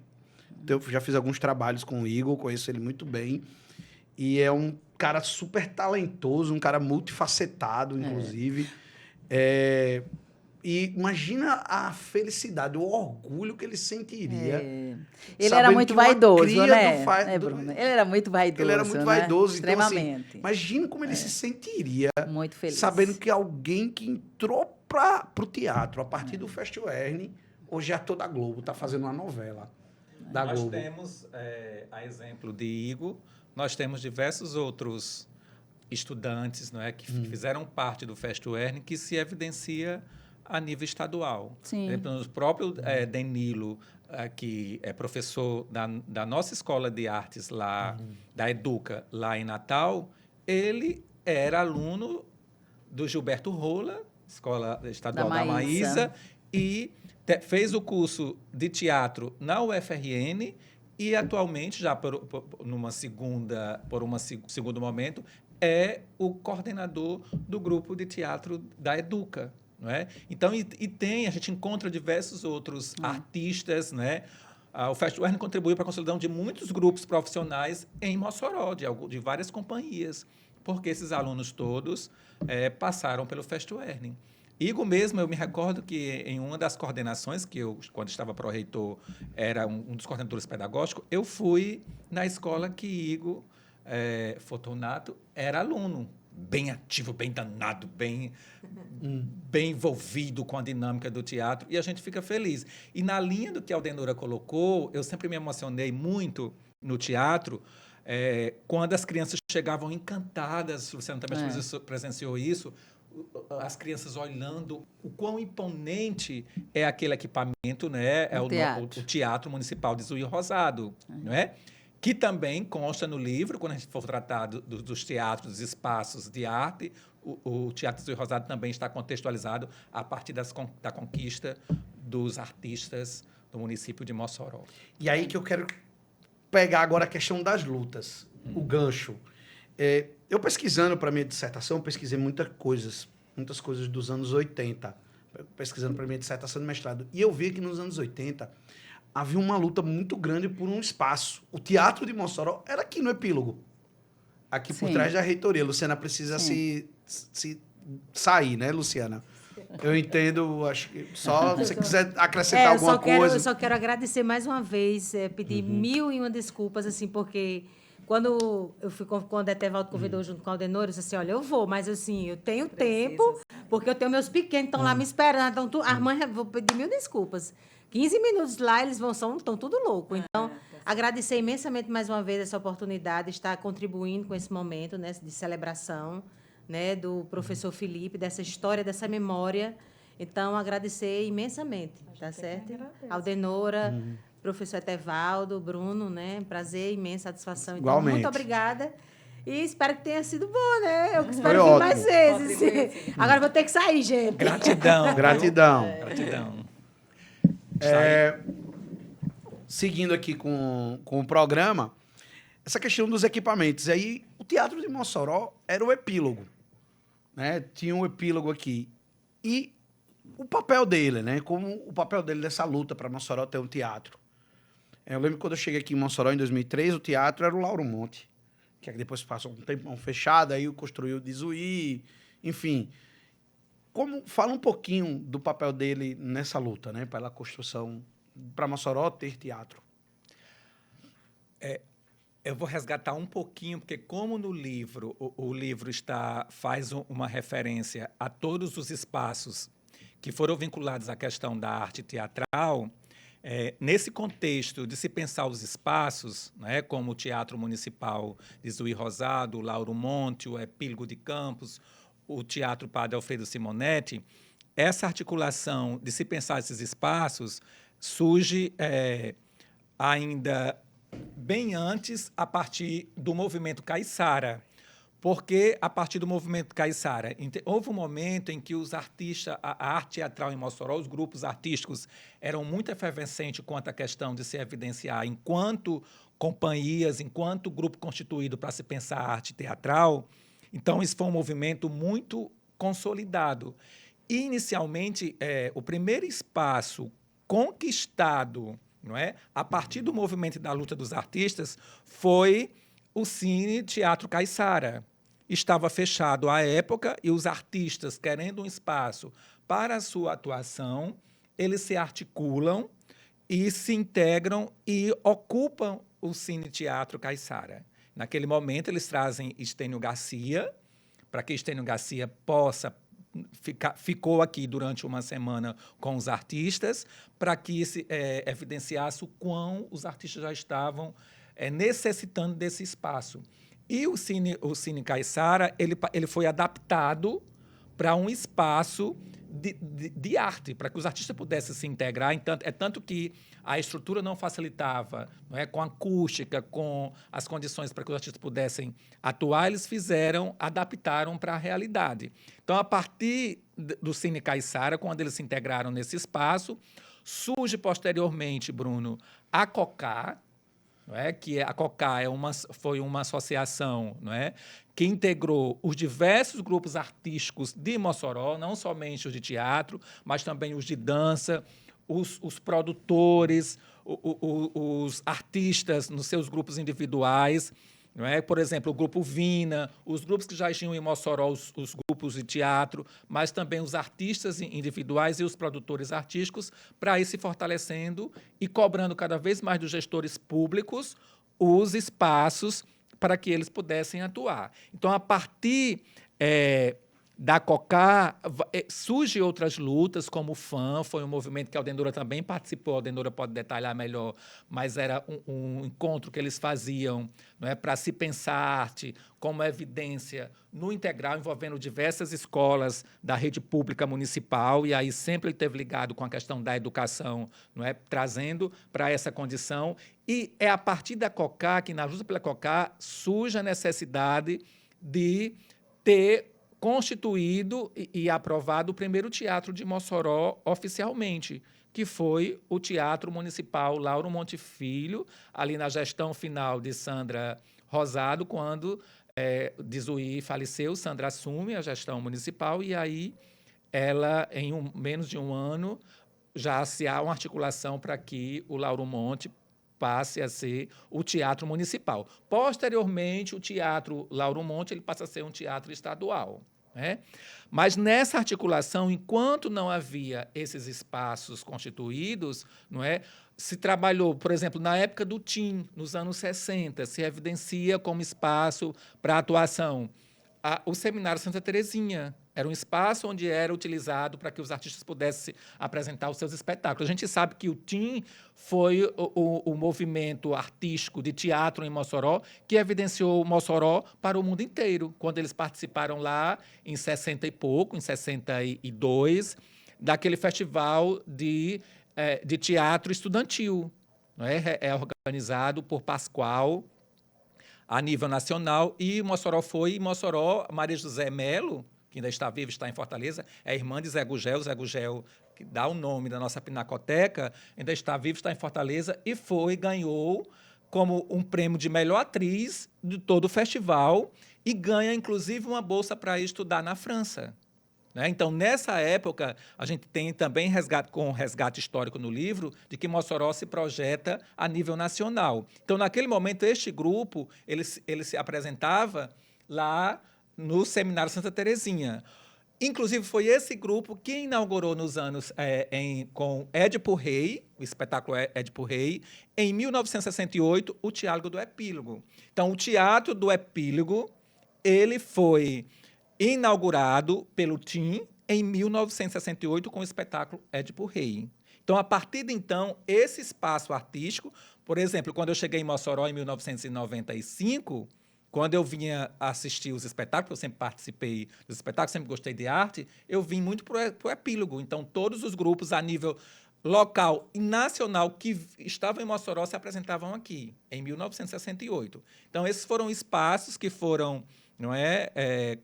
Speaker 1: eu já fiz alguns trabalhos com o Igor, conheço ele muito bem. E é um cara super talentoso, um cara multifacetado, inclusive. E imagina a felicidade, o orgulho que ele sentiria.
Speaker 3: Ele era muito vaidoso, né?
Speaker 1: Bruno?
Speaker 3: Ele era muito vaidoso.
Speaker 1: Ele era muito vaidoso.
Speaker 3: Extremamente.
Speaker 1: Então, assim, imagina como ele se sentiria
Speaker 3: muito feliz.
Speaker 1: Sabendo que alguém que entrou para o teatro a partir do Festo Erne, hoje é ator da Globo, está fazendo uma novela da Globo.
Speaker 2: Nós temos, a exemplo de Igor, nós temos diversos outros estudantes, não é, que fizeram parte do Festo Erne, que se evidencia a nível estadual.
Speaker 3: Sim.
Speaker 2: Por exemplo, o próprio Danilo, que é professor da nossa escola de artes lá, da Educa, lá em Natal, ele era aluno do Gilberto Rola, Escola Estadual da Maísa, e fez o curso de teatro na UFRN e atualmente, já por um segundo momento, é o coordenador do grupo de teatro da Educa. Não é? Então, a gente encontra diversos outros artistas, né? O Festo Erne contribuiu para a consolidação de muitos grupos profissionais em Mossoró, de várias companhias, porque esses alunos todos passaram pelo Festo Erne. Igor mesmo, eu me recordo que em uma das coordenações, que eu, quando estava pró-reitor, era um dos coordenadores pedagógicos, eu fui na escola que Igor Fortunato era aluno. Bem ativo, bem danado, bem envolvido com a dinâmica do teatro, e a gente fica feliz. E na linha do que a Aldenora colocou, eu sempre me emocionei muito no teatro, quando as crianças chegavam encantadas, Luciana também presenciou isso, as crianças olhando o quão imponente é aquele equipamento, né? O Teatro Municipal de Zumbi Rosado, não é? Que também consta no livro, quando a gente for tratar dos teatros, dos espaços de arte, o Teatro Zumbi Rosado também está contextualizado a partir da conquista dos artistas do município de Mossoró.
Speaker 1: E aí que eu quero pegar agora a questão das lutas, o gancho. Eu pesquisando para minha dissertação, pesquisei muitas coisas dos anos 80, pesquisando para minha dissertação de mestrado. E eu vi que nos anos 80 havia uma luta muito grande por um espaço. O Teatro de Mossoró era aqui no Epílogo, aqui por trás da reitoria. Luciana precisa se sair, né, Luciana? Eu entendo, acho que só se você quiser acrescentar alguma coisa.
Speaker 4: Eu só quero agradecer mais uma vez, pedir 1001 desculpas, assim, porque quando o Etevaldo convidou junto com a Aldenora, eu disse assim, olha, eu vou, mas assim, eu tenho tempo, porque eu tenho meus pequenos que estão lá me esperando, então as mães, vou pedir 1000 desculpas. 15 minutos lá, eles estão tudo louco. Então, agradecer imensamente mais uma vez essa oportunidade de estar contribuindo com esse momento, né, de celebração, né, do professor Felipe, dessa história, dessa memória. Então, agradecer imensamente, tá certo? Aldenora, professor Etevaldo, Bruno, né? Prazer imenso, satisfação. Então,
Speaker 1: igualmente.
Speaker 4: Muito obrigada. E espero que tenha sido bom, né? Eu espero vir mais vezes. Agora vou ter que sair, gente.
Speaker 2: Gratidão.
Speaker 1: Gratidão.
Speaker 2: Gratidão.
Speaker 1: Seguindo aqui com o programa, essa questão dos equipamentos. Aí, o Teatro de Mossoró era o epílogo, né? Tinha um epílogo aqui. E o papel dele, né? Como o papel dele dessa luta para Mossoró ter um teatro. Eu lembro quando eu cheguei aqui em Mossoró, em 2003, o teatro era o Lauro Monte, que depois passou um tempo fechado, aí construiu o Dizuí, enfim. Fala um pouquinho do papel dele nessa luta, né? Pela construção, para Mossoró ter teatro.
Speaker 2: Eu vou resgatar um pouquinho, porque como no livro, o livro faz uma referência a todos os espaços que foram vinculados à questão da arte teatral, Nesse contexto de se pensar os espaços, né, como o Teatro Municipal de Zuí Rosado, o Lauro Monte, o Epílogo de Campos, o Teatro Padre Alfredo Simonetti, essa articulação de se pensar esses espaços surge ainda bem antes, a partir do movimento Caiçara. Porque, a partir do movimento Caiçara, houve um momento em que os artistas, a arte teatral em Mossoró, os grupos artísticos eram muito efervescentes quanto à questão de se evidenciar enquanto companhias, enquanto grupo constituído para se pensar a arte teatral. Então, isso foi um movimento muito consolidado. E, inicialmente, o primeiro espaço conquistado, não é, a partir do movimento da luta dos artistas foi o Cine Teatro Caiçara. Estava fechado à época e os artistas, querendo um espaço para a sua atuação, eles se articulam e se integram e ocupam o Cine Teatro Caiçara. Naquele momento, eles trazem Estênio Garcia, para que Estênio Garcia ficou aqui durante uma semana com os artistas, para que se evidenciasse o quão os artistas já estavam necessitando desse espaço. E o Cine Caiçara ele foi adaptado para um espaço de arte, para que os artistas pudessem se integrar. Tanto que a estrutura não facilitava, não é, com a acústica, com as condições para que os artistas pudessem atuar, eles adaptaram para a realidade. Então, a partir do Cine Caiçara, quando eles se integraram nesse espaço, surge posteriormente, Bruno, a COCA, não é? Que a COCA foi uma associação, não é? Que integrou os diversos grupos artísticos de Mossoró, não somente os de teatro, mas também os de dança, os produtores, os artistas nos seus grupos individuais, não é? Por exemplo, o Grupo Vina, os grupos que já tinham em Mossoró, os grupos de teatro, mas também os artistas individuais e os produtores artísticos, para ir se fortalecendo e cobrando cada vez mais dos gestores públicos os espaços para que eles pudessem atuar. Então, a partir da COCA, surgem outras lutas, como o FAM, foi um movimento que a Aldenora também participou, a Aldenora pode detalhar melhor, mas era um encontro que eles faziam, não é, para se pensar a arte como evidência no integral, envolvendo diversas escolas da rede pública municipal, e aí sempre ele esteve ligado com a questão da educação, não é, trazendo para essa condição. E é a partir da COCA, que na luta pela COCA, surge a necessidade de ter constituído e aprovado o primeiro teatro de Mossoró oficialmente, que foi o Teatro Municipal Lauro Monte Filho, ali na gestão final de Sandra Rosado, quando de Zuí faleceu, Sandra assume a gestão municipal, e aí ela, em menos de um ano, já se há uma articulação para que o Lauro Monte passe a ser o teatro municipal. Posteriormente, o Teatro Lauro Monte ele passa a ser um teatro estadual, né? Mas nessa articulação, enquanto não havia esses espaços constituídos, não é, se trabalhou, por exemplo, na época do TIM, nos anos 60, se evidencia como espaço para atuação o Seminário Santa Terezinha. Era um espaço onde era utilizado para que os artistas pudessem apresentar os seus espetáculos. A gente sabe que o TIM foi o movimento artístico de teatro em Mossoró que evidenciou Mossoró para o mundo inteiro, quando eles participaram lá em 60 e pouco, em 62, daquele festival de teatro estudantil, não é? Organizado por Pascoal a nível nacional, e Mossoró foi, Maria José Melo, que ainda está viva, está em Fortaleza, é irmã de Zé Gugel, que dá o nome da nossa pinacoteca, ainda está viva, está em Fortaleza, e ganhou como um prêmio de melhor atriz de todo o festival, e ganha, inclusive, uma bolsa para estudar na França, né? Então, nessa época, a gente tem também resgate histórico no livro, de que Mossoró se projeta a nível nacional. Então, naquele momento, este grupo ele se apresentava lá no Seminário Santa Terezinha. Inclusive, foi esse grupo que inaugurou nos anos com Édipo Rei, o espetáculo Édipo Rei, em 1968, o Teatro do Epílogo. Então, o Teatro do Epílogo ele foi inaugurado pelo TIM, em 1968 com o espetáculo Édipo Rei. Então, a partir de então, esse espaço artístico, por exemplo, quando eu cheguei em Mossoró em 1995, quando eu vinha assistir os espetáculos, eu sempre participei dos espetáculos, sempre gostei de arte, eu vim muito para o Epílogo. Então, todos os grupos a nível local e nacional que estavam em Mossoró se apresentavam aqui, em 1968. Então, esses foram espaços que foram, não é,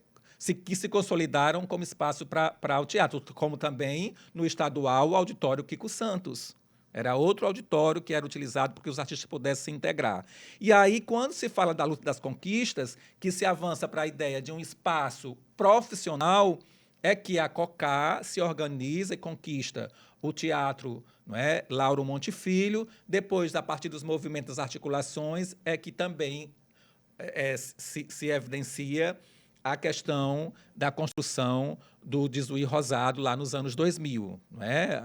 Speaker 2: que se consolidaram como espaço para o teatro, como também no estadual o Auditório Kiko Santos. Era outro auditório que era utilizado para que os artistas pudessem se integrar. E aí, quando se fala da luta das conquistas, que se avança para a ideia de um espaço profissional, é que a COCA se organiza e conquista o teatro, não é? Lauro Monte Filho. Depois, a partir dos movimentos das articulações, é que também se evidencia a questão da construção do Desuí Rosado lá nos anos 2000. Não é?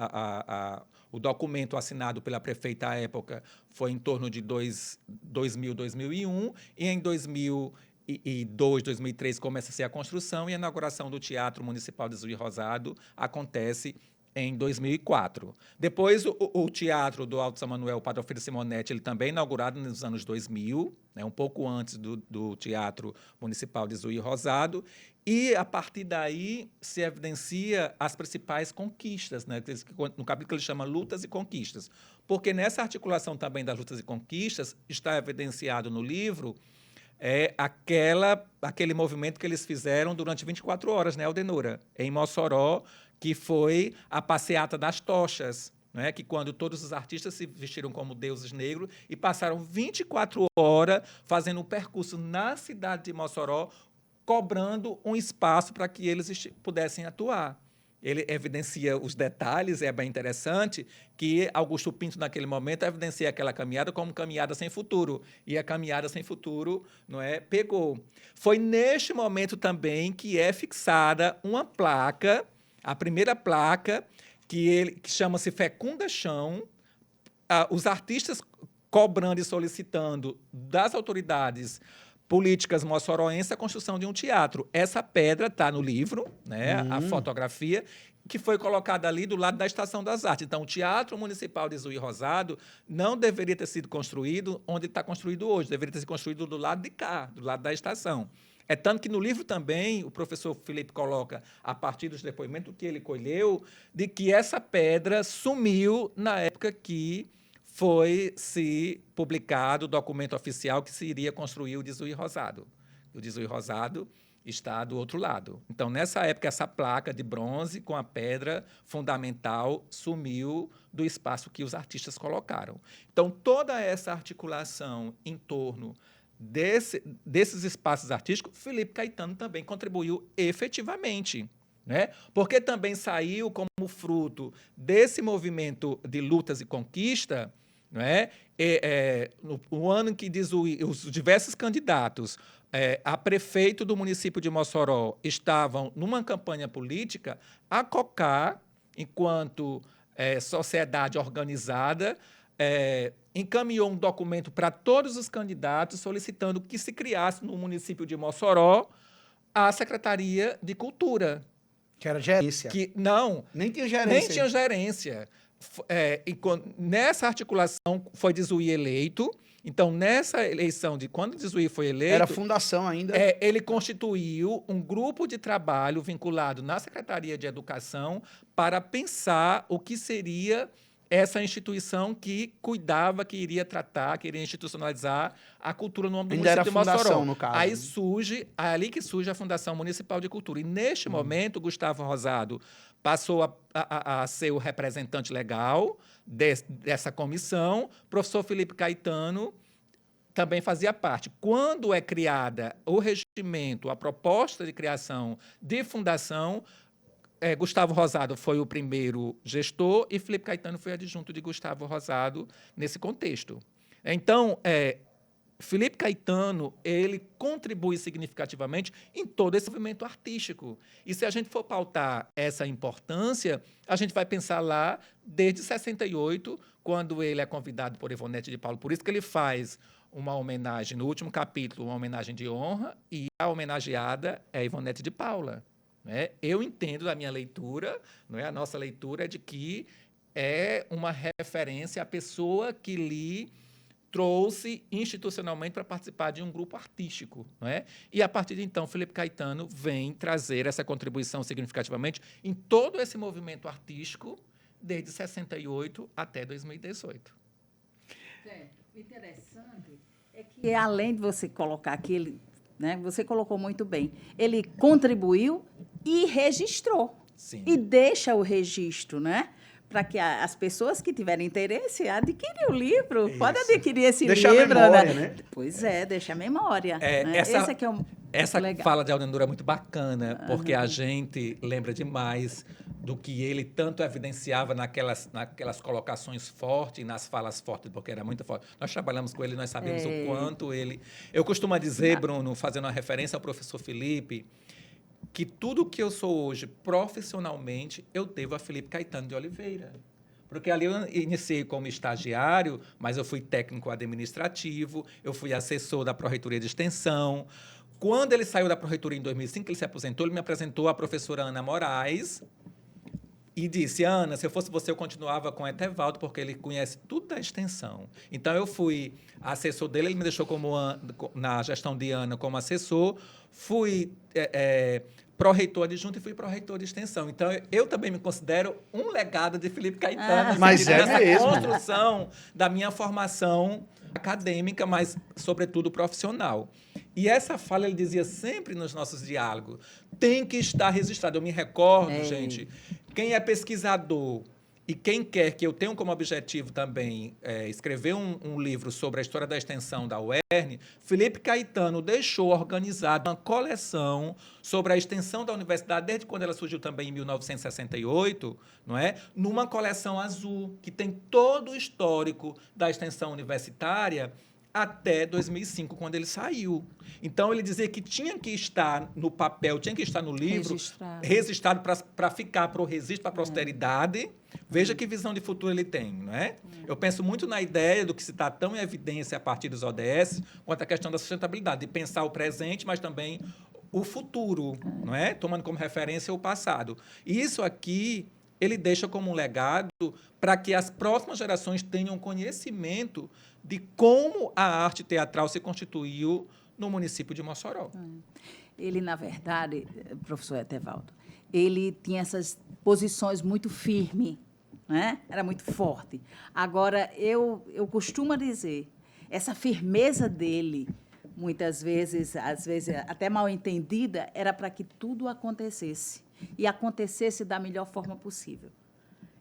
Speaker 2: O documento assinado pela prefeita à época foi em torno de 2000, 2001, e em 2002, 2003 começa a ser a construção e a inauguração do Teatro Municipal de Desuí Rosado acontece em 2004. Depois, o Teatro do Alto São Manuel, Padre Alfredo Simonetti, ele também inaugurado nos anos 2000, né, um pouco antes do Teatro Municipal de Desuí Rosado, e, a partir daí, se evidencia as principais conquistas, né, no capítulo ele chama Lutas e Conquistas, porque nessa articulação também das lutas e conquistas está evidenciado no livro aquele movimento que eles fizeram durante 24 horas, né, Aldenora, em Mossoró, que foi a passeata das tochas, né? Que quando todos os artistas se vestiram como deuses negros e passaram 24 horas fazendo um percurso na cidade de Mossoró, cobrando um espaço para que eles pudessem atuar. Ele evidencia os detalhes, é bem interessante, que Augusto Pinto, naquele momento, evidencia aquela caminhada como caminhada sem futuro. E a caminhada sem futuro, não é, pegou. Foi neste momento também que é fixada uma placa, a primeira placa, que chama-se Fecunda Chão, os artistas cobrando e solicitando das autoridades políticas moçoroenses a construção de um teatro. Essa pedra está no livro, né, a fotografia, que foi colocada ali do lado da Estação das Artes. Então, o Teatro Municipal de Desuí Rosado não deveria ter sido construído onde está construído hoje, deveria ter sido construído do lado de cá, do lado da estação. É tanto que no livro também o professor Felipe coloca, a partir dos depoimentos que ele colheu, de que essa pedra sumiu na época que foi-se publicado o documento oficial que se iria construir o Desuí Rosado. O Desuí Rosado está do outro lado. Então, nessa época, essa placa de bronze com a pedra fundamental sumiu do espaço que os artistas colocaram. Então, toda essa articulação em torno desses espaços artísticos, Felipe Caetano também contribuiu efetivamente, né? Porque também saiu como fruto desse movimento de lutas e conquista, né? No ano em que os diversos candidatos a prefeito do município de Mossoró estavam numa campanha política, a COCA, enquanto sociedade organizada, encaminhou um documento para todos os candidatos solicitando que se criasse no município de Mossoró a Secretaria de Cultura.
Speaker 1: Que era gerência.
Speaker 2: Nem tinha gerência. Nessa articulação foi Desuí eleito. Então, nessa eleição de quando Desuí foi eleito...
Speaker 1: Era fundação ainda.
Speaker 2: Ele constituiu um grupo de trabalho vinculado na Secretaria de Educação para pensar o que seria essa instituição que cuidava, que iria tratar, que iria institucionalizar a cultura no âmbito do município de Mossoró.
Speaker 1: Fundação, no caso.
Speaker 2: Ali que surge a Fundação Municipal de Cultura. E, neste momento, Gustavo Rosado passou a ser o representante legal dessa comissão. O professor Felipe Caetano também fazia parte. Quando é criada o regimento, a proposta de criação de fundação, Gustavo Rosado foi o primeiro gestor e Felipe Caetano foi adjunto de Gustavo Rosado nesse contexto. Então, Felipe Caetano, ele contribui significativamente em todo esse movimento artístico. E se a gente for pautar essa importância, a gente vai pensar lá desde 68, quando ele é convidado por Ivonete de Paulo. Por isso que ele faz uma homenagem, no último capítulo, uma homenagem de honra, e a homenageada é Ivonete de Paula. né? Eu entendo da minha leitura, não é? A nossa leitura é de que é uma referência à pessoa que lhe trouxe institucionalmente para participar de um grupo artístico, não é? E, a partir de então, Felipe Caetano vem trazer essa contribuição significativamente em todo esse movimento artístico desde 68 até 2018.
Speaker 3: O interessante é que, além de você colocar aquele, né, você colocou muito bem, ele contribuiu e registrou.
Speaker 2: Sim.
Speaker 3: E deixa o registro, né? Para que as pessoas que tiverem interesse adquirem o livro.
Speaker 1: Isso.
Speaker 3: Pode adquirir esse
Speaker 1: Deixa
Speaker 3: livro.
Speaker 1: a memória, né?
Speaker 3: Pois é, deixa a memória.
Speaker 2: É,
Speaker 3: né? Esse aqui é um
Speaker 2: essa
Speaker 3: legal.
Speaker 2: fala de Aldenor é muito bacana, porque a gente lembra demais do que ele tanto evidenciava naquelas colocações fortes, nas falas fortes, porque era muito forte. Nós trabalhamos com ele, nós sabemos o quanto ele... Eu costumo dizer, Bruno, fazendo uma referência ao professor Felipe, que tudo que eu sou hoje profissionalmente, eu devo a Felipe Caetano de Oliveira. Porque ali eu iniciei como estagiário, mas eu fui técnico administrativo, eu fui assessor da Pró-Reitoria de Extensão. Quando ele saiu da Pró-Reitoria em 2005, ele se aposentou, ele me apresentou a professora Ana Moraes e disse: Ana, se eu fosse você, eu continuava com o Etevaldo, porque ele conhece tudo da extensão. Então, eu fui assessor dele, ele me deixou na gestão de Ana como assessor, fui pró-reitor adjunto e fui pró-reitor de extensão. Então, eu também me considero um legado de Felipe Caetano.
Speaker 1: Mas é
Speaker 2: nessa
Speaker 1: mesmo.
Speaker 2: construção da minha formação acadêmica, mas, sobretudo, profissional. E essa fala ele dizia sempre nos nossos diálogos: tem que estar registrado. Eu me recordo, gente, quem é pesquisador e quem quer que eu tenha como objetivo também escrever um livro sobre a história da extensão da UERN, Felipe Caetano deixou organizada uma coleção sobre a extensão da universidade, desde quando ela surgiu também em 1968, não é? Numa coleção azul, que tem todo o histórico da extensão universitária até 2005, quando ele saiu. Então, ele dizia que tinha que estar no papel, tinha que estar no livro, registrado para ficar para o registro, para a posteridade. Veja que visão de futuro ele tem, não é? Eu penso muito na ideia do que se está tão em evidência a partir dos ODS, quanto a questão da sustentabilidade, de pensar o presente, mas também o futuro, não é? Tomando como referência o passado. E isso aqui ele deixa como um legado para que as próximas gerações tenham conhecimento de como a arte teatral se constituiu no município de Mossoró.
Speaker 3: Ele, na verdade, professor Etevaldo, ele tinha essas posições muito firmes, né? Era muito forte. Agora, eu costumo dizer, essa firmeza dele, muitas vezes, às vezes até mal entendida, era para que tudo acontecesse, e acontecesse da melhor forma possível.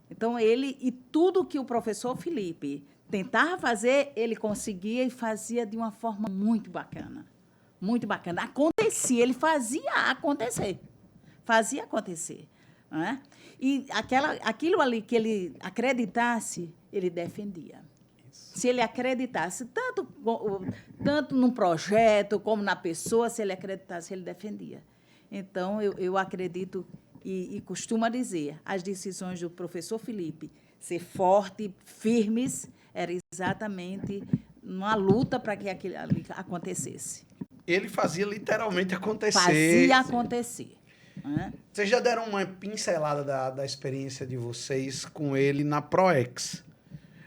Speaker 3: Então, ele, e tudo que o professor Felipe tentava fazer, ele conseguia e fazia de uma forma muito bacana. Muito bacana. Acontecia, ele fazia acontecer. Fazia acontecer. Não é? E aquilo ali que ele acreditasse, ele defendia. Isso. Se ele acreditasse, tanto num projeto como na pessoa, se ele acreditasse, ele defendia. Então, eu acredito e costumo dizer, as decisões do professor Felipe ser fortes, firmes, era exatamente uma luta para que aquilo ali acontecesse.
Speaker 1: Ele fazia literalmente acontecer.
Speaker 3: Fazia acontecer. Né?
Speaker 1: Vocês já deram uma pincelada da experiência de vocês com ele na ProEx.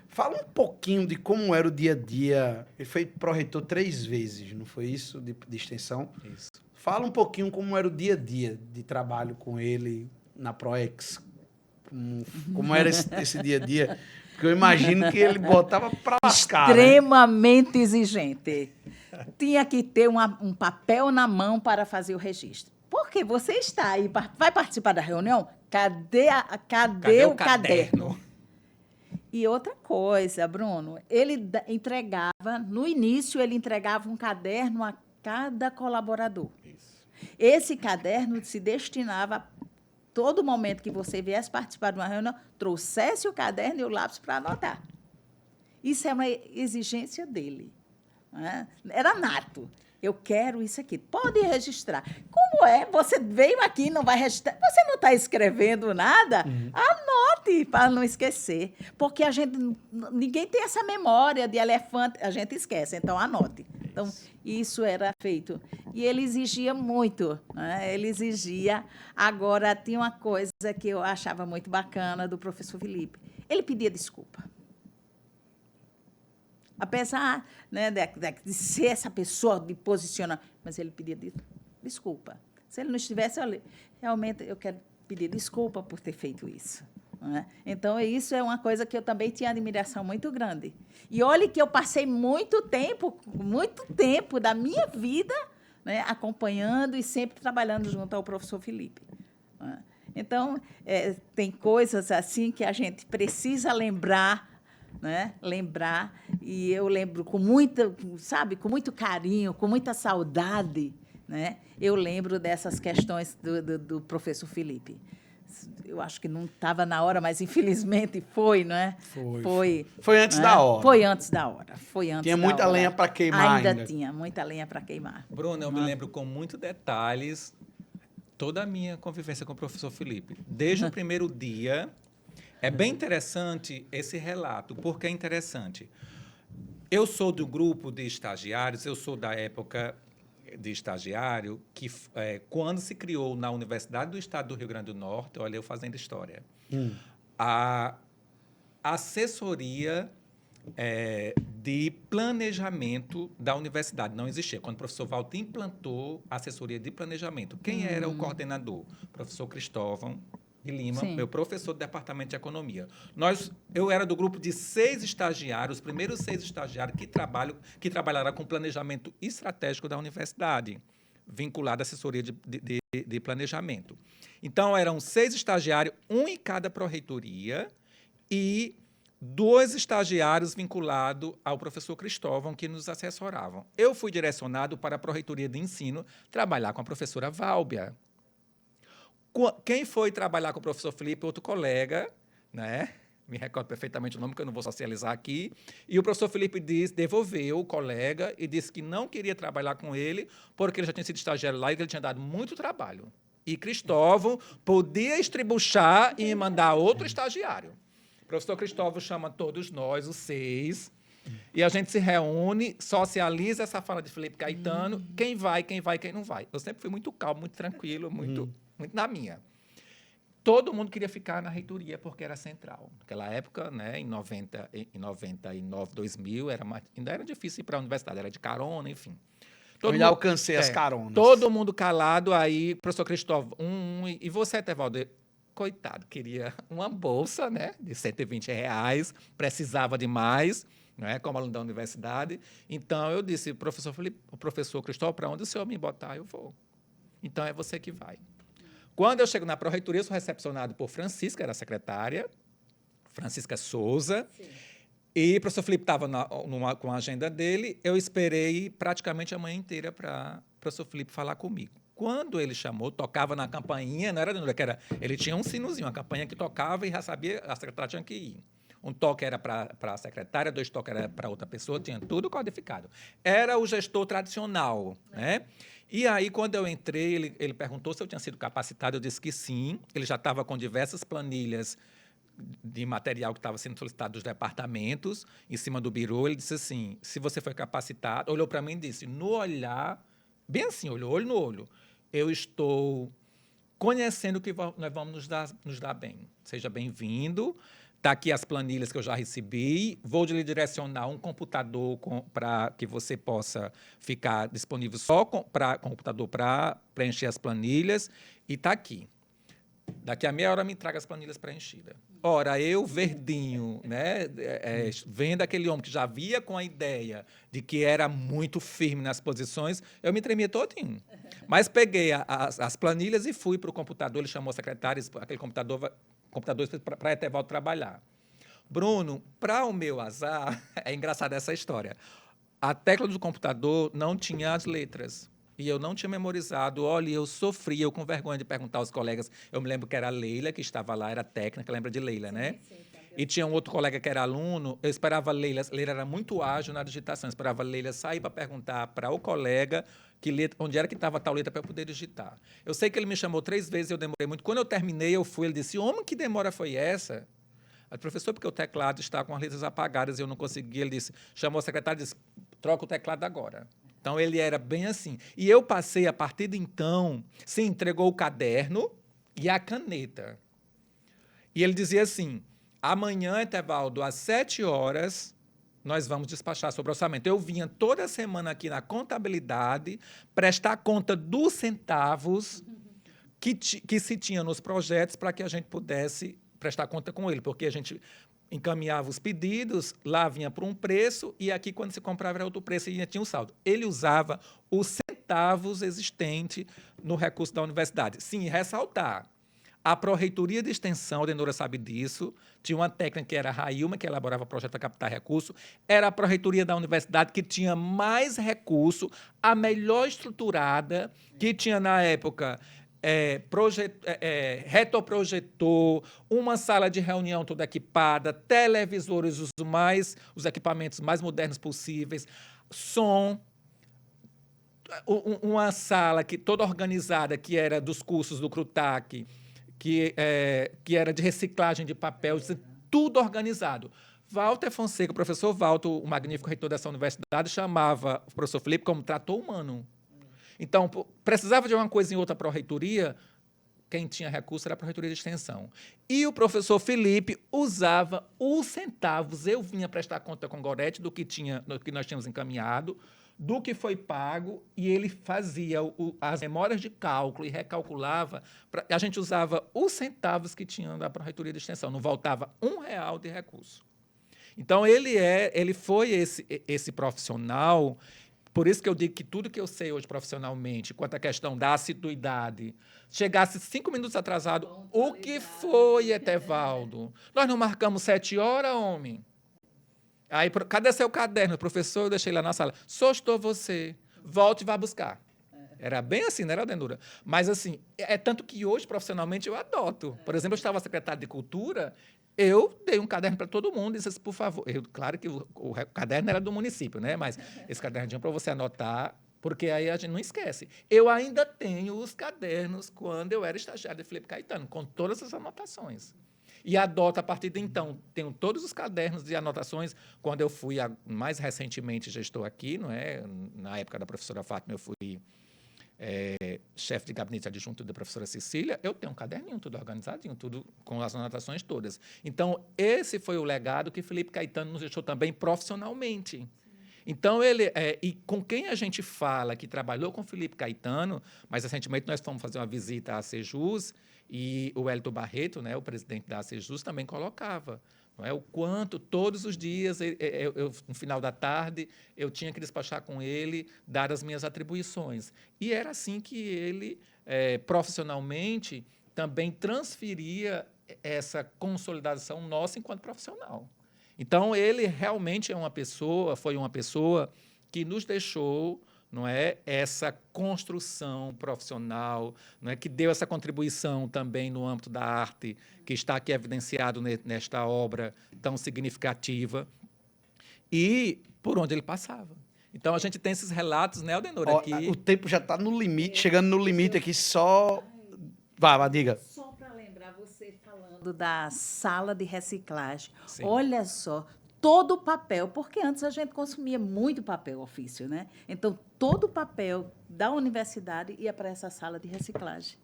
Speaker 1: Fala um pouquinho de como era o dia a dia. Ele foi pró-reitor 3 vezes, não foi isso? De extensão.
Speaker 2: Isso.
Speaker 1: Fala um pouquinho como era o dia a dia de trabalho com ele na ProEx. Como era esse dia a dia? Porque eu imagino que ele botava para lascar.
Speaker 3: Extremamente exigente. Tinha que ter um papel na mão para fazer o registro. Porque você está aí, vai participar da reunião? Cadê o caderno? E outra coisa, Bruno, ele entregava, no início, ele entregava um caderno a cada colaborador. Isso. Esse caderno se destinava, todo momento que você viesse participar de uma reunião, trouxesse o caderno e o lápis para anotar. Isso é uma exigência dele. Né? Era nato. Eu quero isso aqui. Pode registrar. Como é? Você veio aqui e não vai registrar? Você não está escrevendo nada? Anote para não esquecer. Porque ninguém tem essa memória de elefante. A gente esquece, então anote. Então, isso era feito. E ele exigia muito, né? Ele exigia. Agora, tinha uma coisa que eu achava muito bacana do professor Felipe. Ele pedia desculpa. Apesar, né, de ser essa pessoa, de posicionar, mas ele pedia desculpa. Se ele não estivesse, olha, realmente eu quero pedir desculpa por ter feito isso. Né? Então, isso é uma coisa que eu também tinha admiração muito grande. E olhe que eu passei muito tempo da minha vida, né, acompanhando e sempre trabalhando junto ao professor Felipe. Né? Então, tem coisas assim que a gente precisa lembrar, né? Lembrar, e eu lembro com muita, sabe, com muito carinho, com muita saudade, né? Eu lembro dessas questões do professor Felipe. Eu acho que não estava na hora, mas infelizmente foi, não é?
Speaker 1: Foi antes da hora.
Speaker 3: Foi antes da hora.
Speaker 1: Tinha muita lenha para queimar ainda.
Speaker 3: Tinha muita lenha para queimar.
Speaker 2: Bruno, eu me lembro com muitos detalhes toda a minha convivência com o professor Felipe. Desde o primeiro dia. É bem interessante esse relato. Por que é interessante? Eu sou do grupo de estagiários, eu sou da época de estagiário que, quando se criou na Universidade do Estado do Rio Grande do Norte, olha, eu fazendo história, a assessoria de planejamento da universidade não existia. Quando o professor Walter implantou a assessoria de planejamento, quem era o coordenador? O professor Cristóvão de Lima,
Speaker 3: Sim.
Speaker 2: meu professor do Departamento de Economia. Eu era do grupo de 6 estagiários, os primeiros 6 estagiários que trabalharam com planejamento estratégico da universidade, vinculado à assessoria de planejamento. Então, eram 6 estagiários, um em cada pró-reitoria, e 2 estagiários vinculados ao professor Cristóvão, que nos assessoravam. Eu fui direcionado para a pró-reitoria de ensino trabalhar com a professora Válbia. Quem foi trabalhar com o professor Felipe? Outro colega, né? Me recordo perfeitamente o nome, que eu não vou socializar aqui. E o professor Felipe devolveu o colega e disse que não queria trabalhar com ele, porque ele já tinha sido estagiário lá e ele tinha dado muito trabalho. E Cristóvão podia estribuchar e mandar outro estagiário. O professor Cristóvão chama todos nós, os 6, e a gente se reúne, socializa essa fala de Felipe Caetano, quem vai, quem não vai. Eu sempre fui muito calmo, muito tranquilo, muito na minha. Todo mundo queria ficar na reitoria porque era central. Naquela época, né, em 99, 2000, ainda era difícil ir para a universidade, era de carona, enfim.
Speaker 1: Eu ainda alcancei as caronas.
Speaker 2: Todo mundo calado, aí, professor Cristóvão, e você, Tevaldo? Coitado, queria uma bolsa, né, de R$120, precisava de mais, né, como aluno da universidade. Então, eu disse, professor Felipe, o professor Cristóvão, para onde o senhor me botar, eu vou. Então, é você que vai. Quando eu chego na pró-reitoria, sou recepcionado por Francisca, era a secretária, Francisca Souza, sim. E o professor Felipe estava com a agenda dele, eu esperei praticamente a manhã inteira para o professor Felipe falar comigo. Quando ele chamou, tocava na campainha, não era ele tinha um sinozinho, uma campainha que tocava e já sabia, a secretária tinha que ir. Um toque era para a secretária, 2 toques era para outra pessoa, tinha tudo codificado. Era o gestor tradicional, né? E aí, quando eu entrei, ele perguntou se eu tinha sido capacitado, eu disse que sim. Ele já estava com diversas planilhas de material que estava sendo solicitado dos departamentos, em cima do birô. Ele disse assim, se você foi capacitado, olhou para mim e disse, no olhar, bem assim, olhou olho no olho, eu estou conhecendo que nós vamos nos dar bem. Seja bem-vindo. Está aqui as planilhas que eu já recebi. Vou lhe direcionar um computador para que você possa ficar disponível só com computador para preencher as planilhas. E está aqui. Daqui a meia hora me traga as planilhas preenchidas. Ora, eu, verdinho, né, vendo aquele homem que já via com a ideia de que era muito firme nas posições, eu me tremia todinho. Mas peguei as planilhas e fui para o computador. Ele chamou a secretária, aquele computador para Etevaldo trabalhar. Bruno, para o meu azar, é engraçada essa história, a tecla do computador não tinha as letras. E eu não tinha memorizado. Olha, eu sofria, eu com vergonha de perguntar aos colegas. Eu me lembro que era a Leila, que estava lá, era técnica, lembra de Leila, né? Sim, e tinha um outro colega que era aluno, eu esperava a Leila era muito ágil na digitação, eu esperava a Leila sair para perguntar para o colega onde era que estava a tal letra para eu poder digitar. Eu sei que ele me chamou 3 vezes, eu demorei muito. Quando eu terminei, eu fui, ele disse, homem, que demora foi essa? Eu, professor, porque o teclado está com as letras apagadas e eu não consegui. Ele disse, chamou a secretária e disse, troca o teclado agora. Então, ele era bem assim. E eu passei, a partir de então, se entregou o caderno e a caneta. E ele dizia assim, amanhã, Etevaldo, às 7h, nós vamos despachar sobre o orçamento. Eu vinha toda semana aqui na contabilidade prestar conta dos centavos que se tinha nos projetos para que a gente pudesse prestar conta com ele, porque a gente encaminhava os pedidos, lá vinha por um preço, e aqui, quando se comprava, era outro preço, e ainda tinha um saldo. Ele usava os centavos existentes no recurso da universidade. Sim, ressaltar, a Pró-Reitoria de Extensão, a Denora sabe disso, tinha uma técnica que era a Railma, que elaborava projeto para captar recurso, era a Pró-Reitoria da universidade que tinha mais recurso, a melhor estruturada, que tinha, na época, retroprojetor, uma sala de reunião toda equipada, televisores, os equipamentos mais modernos possíveis, som, uma sala toda organizada, que era dos cursos do CRUTAC, que era de reciclagem de papel, tudo organizado. Walter Fonseca, o professor Walter, o magnífico reitor dessa universidade, chamava o professor Felipe como trator humano. Então, precisava de uma coisa em outra pró-reitoria, quem tinha recurso era a Pró-Reitoria de Extensão. E o professor Felipe usava os centavos. Eu vinha prestar conta com o Gorete do que nós tínhamos encaminhado, do que foi pago, e ele fazia as memórias de cálculo e recalculava. A gente usava os centavos que tinham da Pró-Reitoria de Extensão, não voltava R$1 de recurso. Então, ele foi esse profissional. Por isso que eu digo que tudo que eu sei hoje profissionalmente, quanto à questão da assiduidade, chegasse 5 minutos atrasado, o que foi, Etevaldo? Nós não marcamos 7h, homem? Aí, cadê seu caderno? Professor, eu deixei lá na sala. Só estou você. Volte e vá buscar. Era bem assim, não era, Denura? Mas, assim, é tanto que hoje, profissionalmente, eu adoto. Por exemplo, eu estava secretário de Cultura, eu dei um caderno para todo mundo e disse assim, por favor. Claro que o caderno era do município, né? Mas esse caderninho para você anotar, porque aí a gente não esquece. Eu ainda tenho os cadernos quando eu era estagiário de Felipe Caetano, com todas as anotações. E adoto, a partir de então, tenho todos os cadernos de anotações. Quando eu fui, mais recentemente, já estou aqui, não é? Na época da professora Fátima, eu fui chefe de gabinete adjunto da professora Cecília, eu tenho um caderninho, tudo organizadinho, tudo com as anotações todas. Então, esse foi o legado que Felipe Caetano nos deixou também profissionalmente. Sim. Então, e com quem a gente fala que trabalhou com Felipe Caetano, mas recentemente nós fomos fazer uma visita à Sejus, e o Hélito Barreto, né, o presidente da Sejus, também colocava, não é? O quanto, todos os dias, no final da tarde, eu tinha que despachar com ele, dar as minhas atribuições. E era assim que ele, profissionalmente, também transferia essa consolidação nossa enquanto profissional. Então, ele realmente foi uma pessoa que nos deixou, não é, essa construção profissional, não é, que deu essa contribuição também no âmbito da arte, que está aqui evidenciado nesta obra tão significativa, e por onde ele passava. Então, a gente tem esses relatos, né, Aldenor? Aqui.
Speaker 1: O tempo já está no limite, chegando no limite aqui, só... Vá, diga.
Speaker 3: Só para lembrar, você falando da sala de reciclagem.
Speaker 2: Sim.
Speaker 3: Olha só, todo o papel, porque antes a gente consumia muito papel ofício, né? Então, todo o papel da universidade ia para essa sala de reciclagem,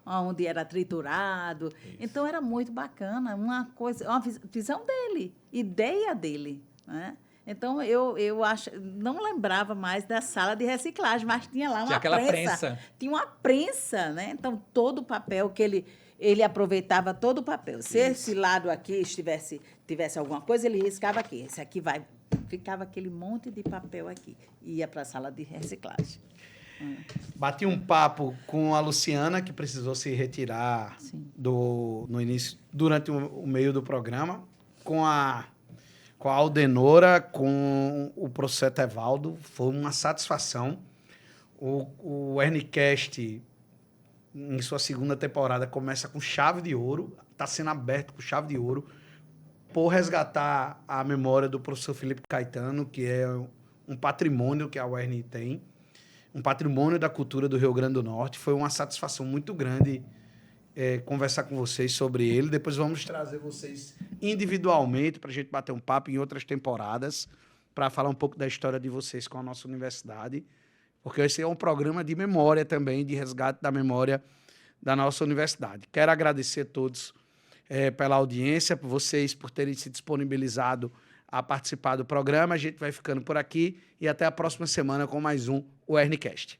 Speaker 3: onde era triturado. Isso. Então, era muito bacana, uma visão dele, ideia dele, né? Então, eu não lembrava mais da sala de reciclagem, mas tinha lá uma prensa. Tinha uma prensa, né? Então, todo o papel que ele aproveitava todo o papel. Se esse lado aqui tivesse alguma coisa, ele riscava aqui. Esse aqui ficava aquele monte de papel aqui. Ia para a sala de reciclagem.
Speaker 1: Bati um papo com a Luciana, que precisou se retirar no início, durante o meio do programa, com a Aldenora, com o professor Etevaldo. Foi uma satisfação. O Ernicast, em sua segunda temporada, começa com chave de ouro, está sendo aberto com chave de ouro, por resgatar a memória do professor Felipe Caetano, que é um patrimônio que a UERN tem, um patrimônio da cultura do Rio Grande do Norte. Foi uma satisfação muito grande conversar com vocês sobre ele. Depois vamos trazer vocês individualmente para a gente bater um papo em outras temporadas, para falar um pouco da história de vocês com a nossa universidade, porque esse é um programa de memória também, de resgate da memória da nossa universidade. Quero agradecer a todos pela audiência, por vocês por terem se disponibilizado a participar do programa. A gente vai ficando por aqui e até a próxima semana com mais um UERNcast.